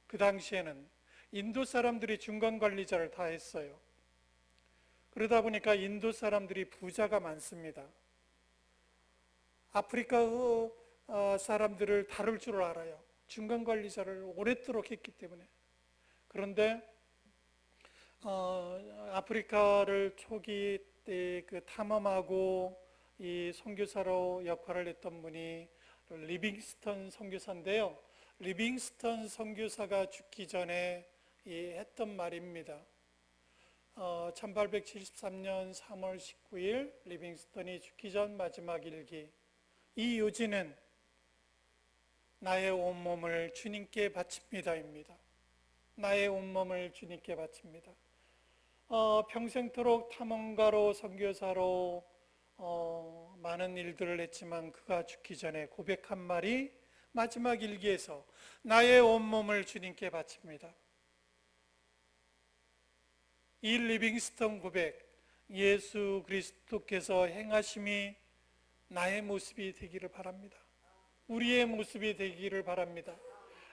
그 당시에는 인도 사람들이 중간 관리자를 다 했어요. 그러다 보니까 인도 사람들이 부자가 많습니다. 아프리카 사람들을 다룰 줄 알아요. 중간 관리자를 오랫도록 했기 때문에. 그런데 아프리카를 초기 때 그 탐험하고 이 선교사로 역할을 했던 분이 리빙스턴 선교사인데요. 리빙스턴 선교사가 죽기 전에 했던 말입니다. 1873년 3월 19일 리빙스턴이 죽기 전 마지막 일기. 이 요지는 나의 온몸을 주님께 바칩니다입니다. 나의 온몸을 주님께 바칩니다. 평생토록 탐험가로 선교사로 많은 일들을 했지만 그가 죽기 전에 고백한 말이 마지막 일기에서 나의 온몸을 주님께 바칩니다. 이 리빙스턴 고백, 예수 그리스도께서 행하심이 나의 모습이 되기를 바랍니다. 우리의 모습이 되기를 바랍니다.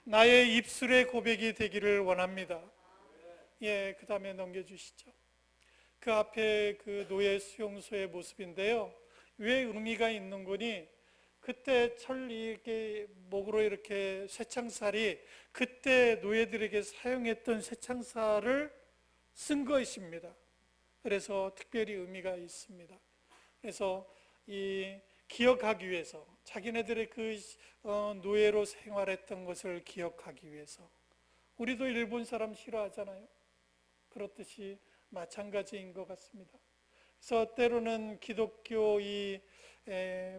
나의 입술의 고백이 되기를 원합니다. 그 다음에 넘겨주시죠. 그 앞에 그 노예 수용소의 모습인데요. 왜 의미가 있는 거니? 그때 이렇게 목으로 이렇게 쇠창살이 그때 노예들에게 사용했던 쇠창살을 쓴 것입니다. 그래서 특별히 의미가 있습니다. 그래서 기억하기 위해서 자기네들의 그 노예로 생활했던 것을 기억하기 위해서. 우리도 일본 사람 싫어하잖아요. 그렇듯이 마찬가지인 것 같습니다. 그래서 때로는 기독교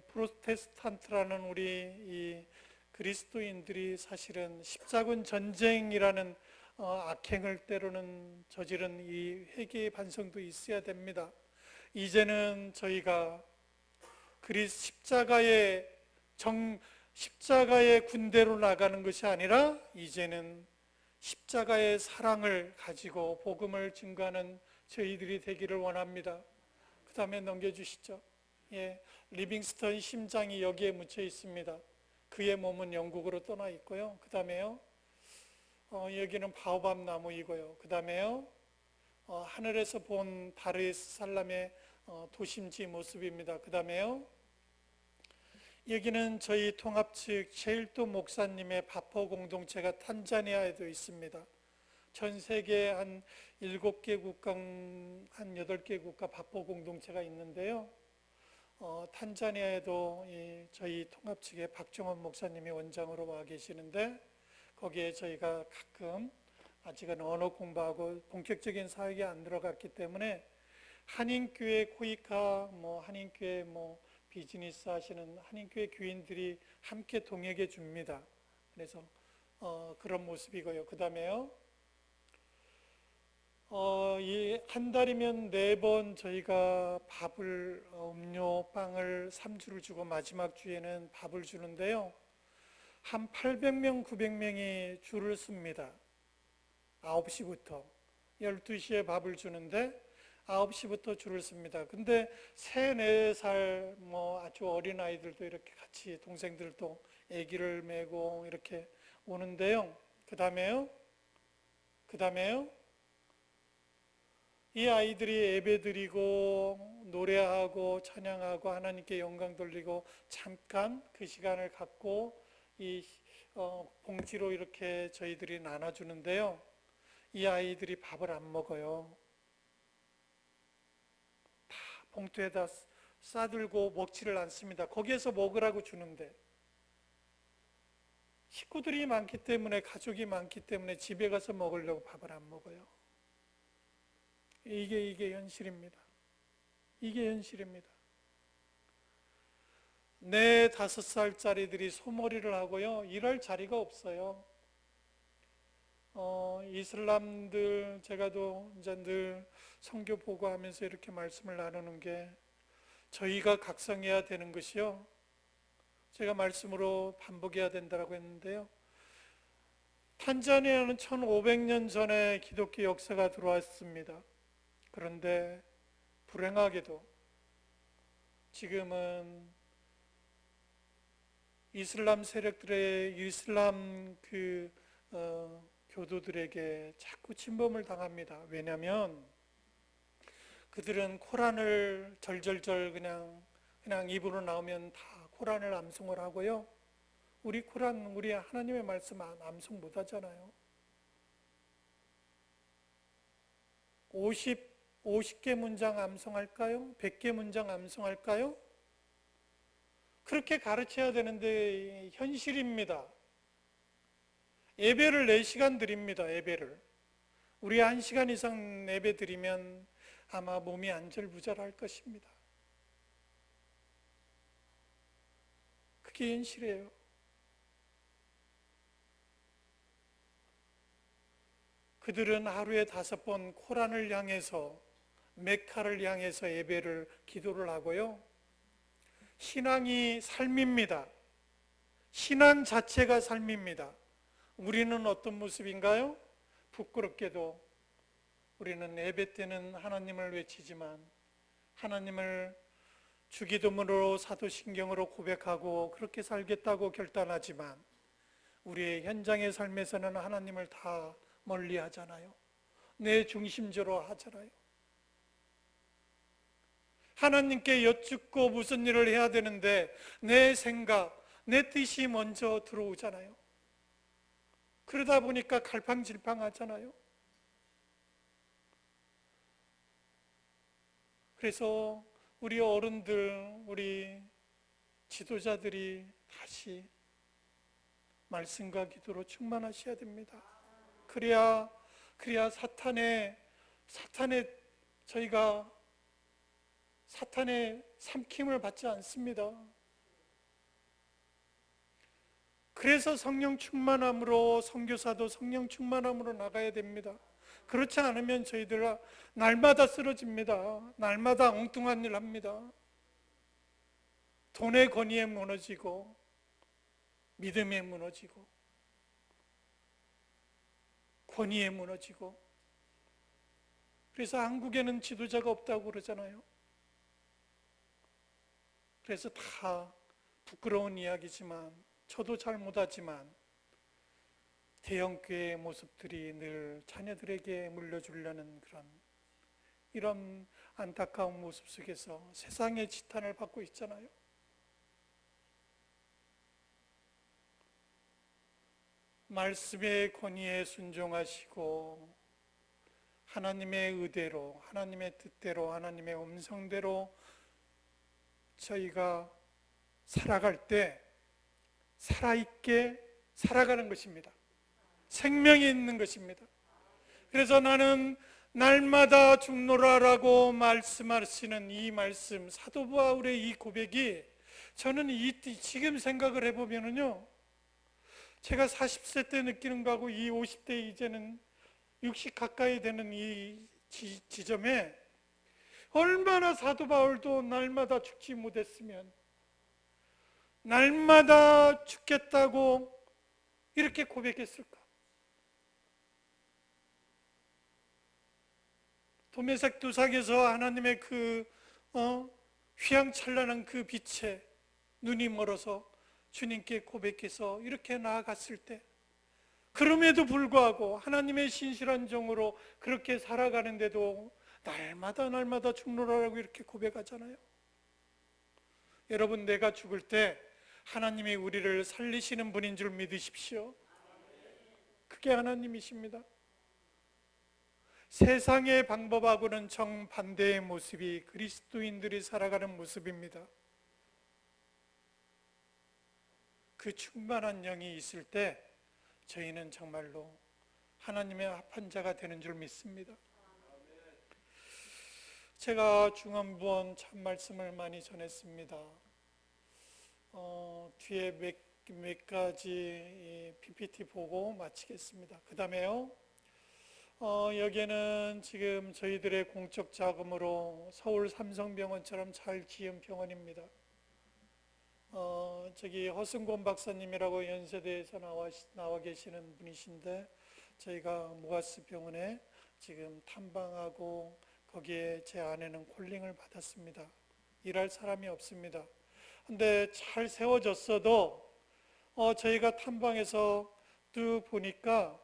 프로테스탄트라는 우리 이 그리스도인들이 사실은 십자군 전쟁이라는 악행을 때로는 저지른 이 회개의 반성도 있어야 됩니다. 이제는 저희가 십자가의 군대로 나가는 것이 아니라 이제는 십자가의 사랑을 가지고 복음을 증거하는 저희들이 되기를 원합니다. 그 다음에 넘겨주시죠. 리빙스턴 심장이 여기에 묻혀 있습니다. 그의 몸은 영국으로 떠나 있고요. 그 다음에요, 여기는 바오밥 나무이고요. 그 다음에요, 하늘에서 본 다르에스살람의 도심지 모습입니다. 그 다음에요, 여기는 저희 통합 측 셰일도 목사님의 바포 공동체가 탄자니아에도 있습니다. 전 세계 한 7개 국가, 한 8개 국가 바포 공동체가 있는데요. 탄자니아에도 저희 통합 측의 박종원 목사님이 원장으로 와 계시는데 거기에 저희가 가끔 아직은 언어 공부하고 본격적인 사역이 안 들어갔기 때문에 한인교회 코이카, 한인교회 비즈니스 하시는 한인교회 교인들이 함께 동역해 줍니다. 그래서 그런 모습이고요. 그 다음에요, 한 달이면 4번 저희가 밥을, 음료, 빵을 3주를 주고 마지막 주에는 밥을 주는데요. 한 800명, 900명이 줄을 씁니다. 9시부터 12시에 밥을 주는데 9시부터 줄을 씁니다. 근데 3, 4살 아주 어린 아이들도 이렇게 같이 동생들도 아기를 메고 이렇게 오는데요. 그 다음에요, 이 아이들이 예배드리고 노래하고 찬양하고 하나님께 영광 돌리고 잠깐 그 시간을 갖고 이 봉지로 이렇게 저희들이 나눠주는데요. 이 아이들이 밥을 안 먹어요. 다 봉투에다 싸들고 먹지를 않습니다. 거기에서 먹으라고 주는데 식구들이 많기 때문에, 가족이 많기 때문에 집에 가서 먹으려고 밥을 안 먹어요. 이게 현실입니다. 이게 현실입니다. 4, 5살짜리들이 소머리를 하고요. 일할 자리가 없어요. 이슬람들, 제가도 이제 늘 선교 보고하면서 이렇게 말씀을 나누는 게 저희가 각성해야 되는 것이요. 제가 말씀으로 반복해야 된다고 했는데요. 탄자니아는 1500년 전에 기독교 역사가 들어왔습니다. 그런데 불행하게도 지금은 이슬람 세력들의 이슬람 교도들에게 자꾸 침범을 당합니다. 왜냐하면 그들은 코란을 절절절 그냥 입으로 나오면 다 코란을 암송을 하고요. 우리 코란, 우리 하나님의 말씀 암송 못 하잖아요. 50개 문장 암송할까요? 100개 문장 암송할까요? 그렇게 가르쳐야 되는데 현실입니다. 예배를 4시간 드립니다. 예배를. 우리 1시간 이상 예배 드리면 아마 몸이 안절부절할 것입니다. 그게 현실이에요. 그들은 하루에 5번 코란을 향해서 메카를 향해서 예배를 기도를 하고요. 신앙이 삶입니다. 신앙 자체가 삶입니다. 우리는 어떤 모습인가요? 부끄럽게도 우리는 예배 때는 하나님을 외치지만 하나님을 주기도문으로 사도신경으로 고백하고 그렇게 살겠다고 결단하지만 우리의 현장의 삶에서는 하나님을 다 멀리 하잖아요. 내 중심적으로 하잖아요. 하나님께 여쭙고 무슨 일을 해야 되는데 내 생각, 내 뜻이 먼저 들어오잖아요. 그러다 보니까 갈팡질팡하잖아요. 그래서 우리 어른들, 우리 지도자들이 다시 말씀과 기도로 충만하셔야 됩니다. 그래야 저희가 사탄의 삼킴을 받지 않습니다. 그래서 성령 충만함으로, 선교사도 성령 충만함으로 나가야 됩니다. 그렇지 않으면 저희들 날마다 쓰러집니다. 날마다 엉뚱한 일 합니다. 돈의 권위에 무너지고 믿음에 무너지고 권위에 무너지고. 그래서 한국에는 지도자가 없다고 그러잖아요. 그래서 다 부끄러운 이야기지만 저도 잘 못하지만 대형교회의 모습들이 늘 자녀들에게 물려주려는 이런 안타까운 모습 속에서 세상의 지탄을 받고 있잖아요. 말씀의 권위에 순종하시고 하나님의 의대로, 하나님의 뜻대로, 하나님의 음성대로 저희가 살아갈 때 살아있게 살아가는 것입니다. 생명이 있는 것입니다. 그래서 나는 날마다 죽노라라고 말씀하시는 이 말씀, 사도 바울의 이 고백이 저는 지금 생각을 해보면요, 제가 40세 때 느끼는 거하고 이 50대 이제는 60 가까이 되는 이 지점에 얼마나 사도 바울도 날마다 죽지 못했으면, 날마다 죽겠다고 이렇게 고백했을까? 도메섹 도상에서 하나님의 휘황찬란한 그 빛에 눈이 멀어서 주님께 고백해서 이렇게 나아갔을 때, 그럼에도 불구하고 하나님의 신실한 종으로 그렇게 살아가는데도 날마다 죽노라라고 이렇게 고백하잖아요. 여러분, 내가 죽을 때 하나님이 우리를 살리시는 분인 줄 믿으십시오. 그게 하나님이십니다. 세상의 방법하고는 정반대의 모습이 그리스도인들이 살아가는 모습입니다. 그 충만한 영이 있을 때 저희는 정말로 하나님의 합한 자가 되는 줄 믿습니다. 제가 중언부언 참 말씀을 많이 전했습니다. 뒤에 몇 가지 PPT 보고 마치겠습니다. 그 다음에요, 여기에는 지금 저희들의 공적 자금으로 서울 삼성병원처럼 잘 지은 병원입니다. 저기 허승곤 박사님이라고 연세대에서 나와 계시는 분이신데, 저희가 모아스 병원에 지금 탐방하고 거기에 제 아내는 콜링을 받았습니다. 일할 사람이 없습니다. 근데 잘 세워졌어도 저희가 탐방해서 쭉 보니까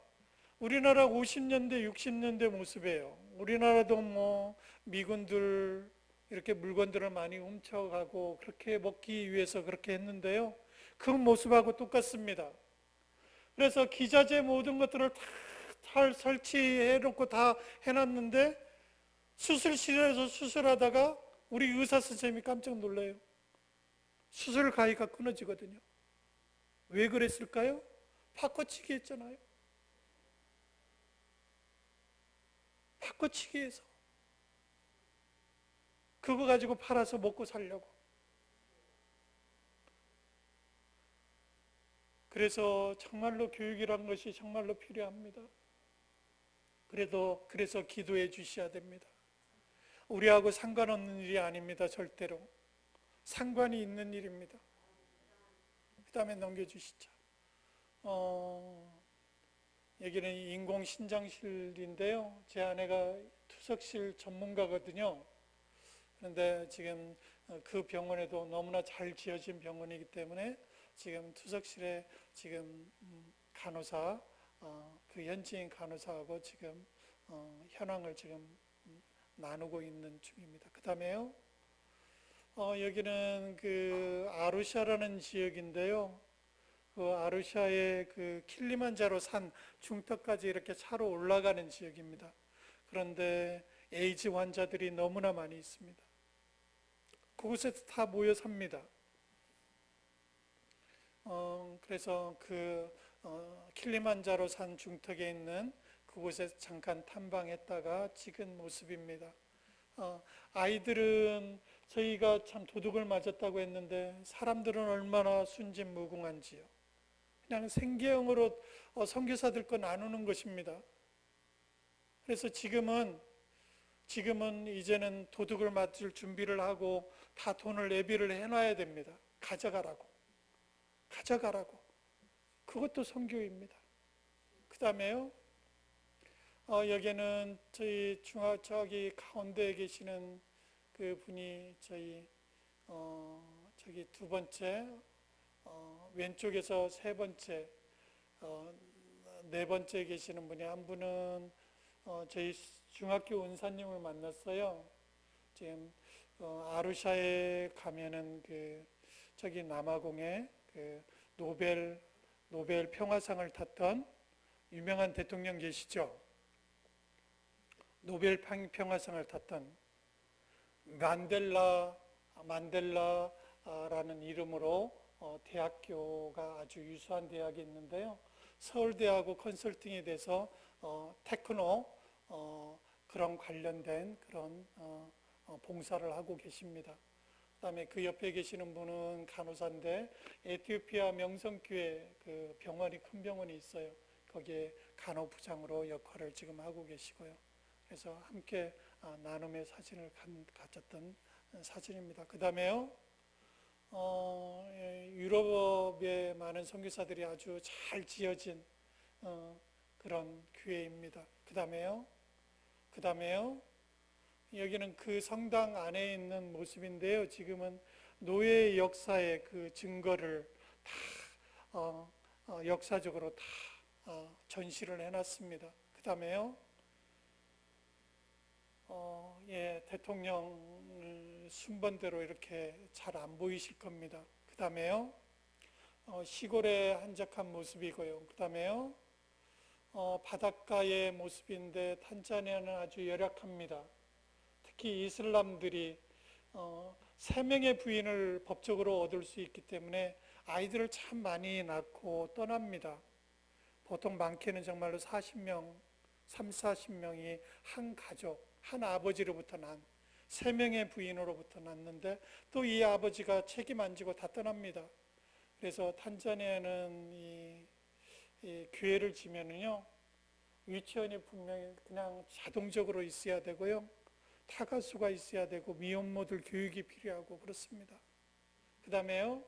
우리나라 50년대, 60년대 모습이에요. 우리나라도 뭐 미군들 이렇게 물건들을 많이 훔쳐가고 그렇게 먹기 위해서 그렇게 했는데요. 그 모습하고 똑같습니다. 그래서 기자재 모든 것들을 다 잘 설치해 놓고 다 해놨는데 수술실에서 수술하다가 우리 의사 선생님이 깜짝 놀라요. 수술 가위가 끊어지거든요. 왜 그랬을까요? 바꿔치기 했잖아요. 바꿔치기 해서 그거 가지고 팔아서 먹고 살려고. 그래서 정말로 교육이란 것이 정말로 필요합니다. 그래서 기도해 주셔야 됩니다. 우리하고 상관없는 일이 아닙니다. 절대로 상관이 있는 일입니다. 그 다음에 넘겨주시죠. 여기는 인공신장실인데요. 제 아내가 투석실 전문가거든요. 그런데 지금 그 병원에도 너무나 잘 지어진 병원이기 때문에 지금 투석실에 지금 간호사, 그 현지인 간호사하고 지금 현황을 지금 나누고 있는 중입니다. 그 다음에요. 여기는 그 아루샤라는 지역인데요. 그 아루샤의 그 킬리만자로 산 중턱까지 이렇게 차로 올라가는 지역입니다. 그런데 에이즈 환자들이 너무나 많이 있습니다. 그곳에서 다 모여 삽니다. 그래서 그 킬리만자로 산 중턱에 있는 그곳에 잠깐 탐방했다가 찍은 모습입니다. 아이들은 저희가 참 도둑을 맞았다고 했는데 사람들은 얼마나 순진무궁한지요. 그냥 생계형으로 선교사들 거 나누는 것입니다. 그래서 지금은 이제는 도둑을 맞을 준비를 하고 다 돈을 내비를 해놔야 됩니다. 가져가라고. 그것도 선교입니다. 그 다음에요. 여기는 저기 가운데에 계시는 그 분이 저기 두 번째, 왼쪽에서 세 번째, 네 번째 계시는 분이 한 분은 저희 중학교 은사님을 만났어요. 지금 아루샤에 가면은 저기 남아공에 그 노벨 평화상을 탔던 유명한 대통령 계시죠? 노벨 평화상을 탔던 만델라라는 이름으로 대학교가 아주 유수한 대학이 있는데요. 서울대하고 컨설팅에 대해서 테크노 그런 관련된 그런 봉사를 하고 계십니다. 그다음에 그 옆에 계시는 분은 간호사인데 에티오피아 명성교회 그 병원이 큰 병원이 있어요. 거기에 간호부장으로 역할을 지금 하고 계시고요. 그래서 함께 나눔의 사진을 가졌던 사진입니다. 그 다음에요. 유럽의 많은 선교사들이 아주 잘 지어진 그런 교회입니다. 그 다음에요. 여기는 그 성당 안에 있는 모습인데요. 지금은 노예 역사의 그 증거를 다 역사적으로 다 전시를 해놨습니다. 그 다음에요. 대통령 순번대로 이렇게 잘 안 보이실 겁니다. 그 다음에요. 시골의 한적한 모습이고요. 그 다음에요. 바닷가의 모습인데 탄자니아는 아주 열악합니다. 특히 이슬람들이 3명의 부인을 법적으로 얻을 수 있기 때문에 아이들을 참 많이 낳고 떠납니다. 보통 많게는 정말로 40명, 40명이 한 가족, 한 아버지로부터 난 3명의 부인으로부터 났는데 또 이 아버지가 책임 안 지고 다 떠납니다. 그래서 탄자니아는 이 교회를 지면은요, 유치원이 분명히 그냥 자동적으로 있어야 되고요, 타가수가 있어야 되고 미혼모들 교육이 필요하고 그렇습니다. 그 다음에요,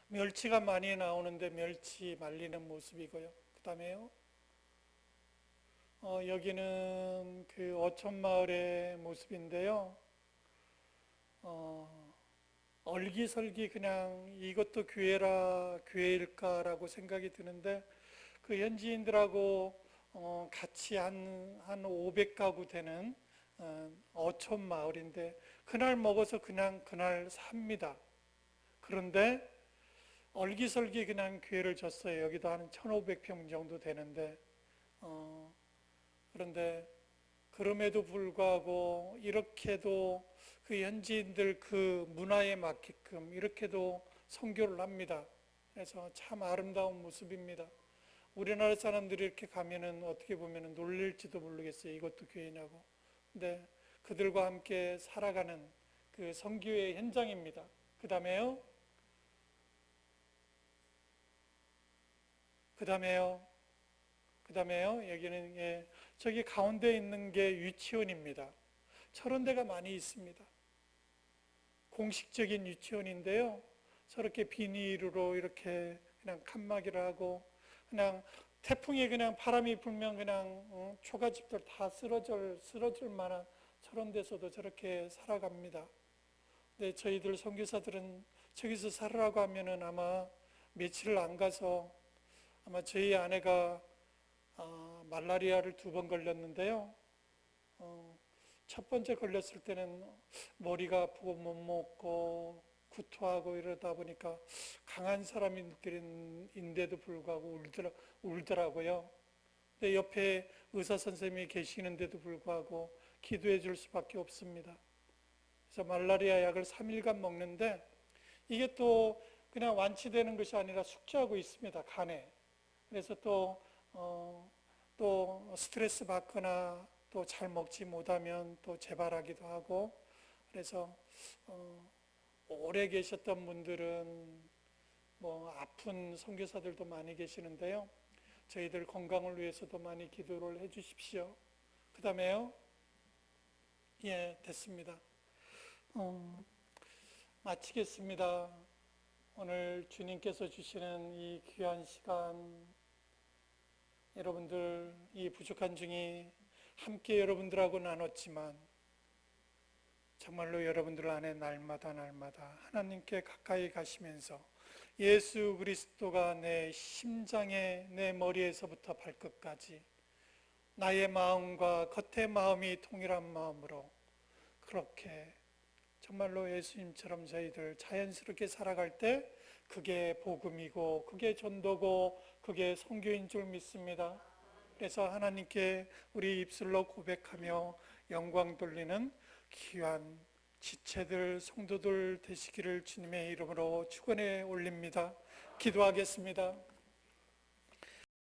멸치가 많이 나오는데 멸치 말리는 모습이고요. 그 다음에요, 여기는 그 어촌마을의 모습인데요. 어, 얼기설기 그냥 이것도 교회일까라고 생각이 드는데 그 현지인들하고 같이 한 500가구 되는 어촌 마을인데 그날 먹어서 그냥 그날 삽니다. 그런데 얼기설기 그냥 교회를 졌어요. 여기도 한 1,500평 정도 되는데 그런데 그럼에도 불구하고 이렇게도 그 현지인들 그 문화에 맞게끔 이렇게도 선교를 합니다. 그래서 참 아름다운 모습입니다. 우리나라 사람들이 이렇게 가면은 어떻게 보면은 놀랄지도 모르겠어요. 이것도 교회냐고. 근데 그들과 함께 살아가는 그 선교의 현장입니다. 그 다음에요. 그 다음에요. 그 다음에요. 여기는 저기 가운데 있는 게 유치원입니다. 저런 데가 많이 있습니다. 공식적인 유치원인데요. 저렇게 비닐으로 이렇게 그냥 칸막이를 하고 그냥 태풍이 그냥 바람이 불면 그냥 초가집들 다 쓰러질 만한 저런 데서도 저렇게 살아갑니다. 근데 저희들 선교사들은 저기서 살으라고 하면은 아마 며칠을 안 가서 아마 저희 아내가 말라리아를 2번 걸렸는데요. 첫 번째 걸렸을 때는 머리가 아프고 못 먹고 구토하고 이러다 보니까 강한 사람인데도 불구하고 울더라고요. 근데 옆에 의사 선생님이 계시는데도 불구하고 기도해 줄 수밖에 없습니다. 그래서 말라리아 약을 3일간 먹는데 이게 또 그냥 완치되는 것이 아니라 숙제하고 있습니다. 간에. 그래서 또 스트레스 받거나 또 잘 먹지 못하면 또 재발하기도 하고 그래서 오래 계셨던 분들은 뭐 아픈 선교사들도 많이 계시는데요. 저희들 건강을 위해서도 많이 기도를 해 주십시오. 그 다음에요. 예, 됐습니다. 마치겠습니다. 오늘 주님께서 주시는 이 귀한 시간 여러분들 이 부족한 중에 함께 여러분들하고 나눴지만 정말로 여러분들 안에 날마다 하나님께 가까이 가시면서 예수 그리스도가 내 심장에 내 머리에서부터 발끝까지 나의 마음과 겉의 마음이 동일한 마음으로 그렇게 정말로 예수님처럼 저희들 자연스럽게 살아갈 때 그게 복음이고 그게 전도고 그게 선교인 줄 믿습니다. 그래서 하나님께 우리 입술로 고백하며 영광 돌리는 귀한 지체들 성도들 되시기를 주님의 이름으로 축원해 올립니다. 기도하겠습니다.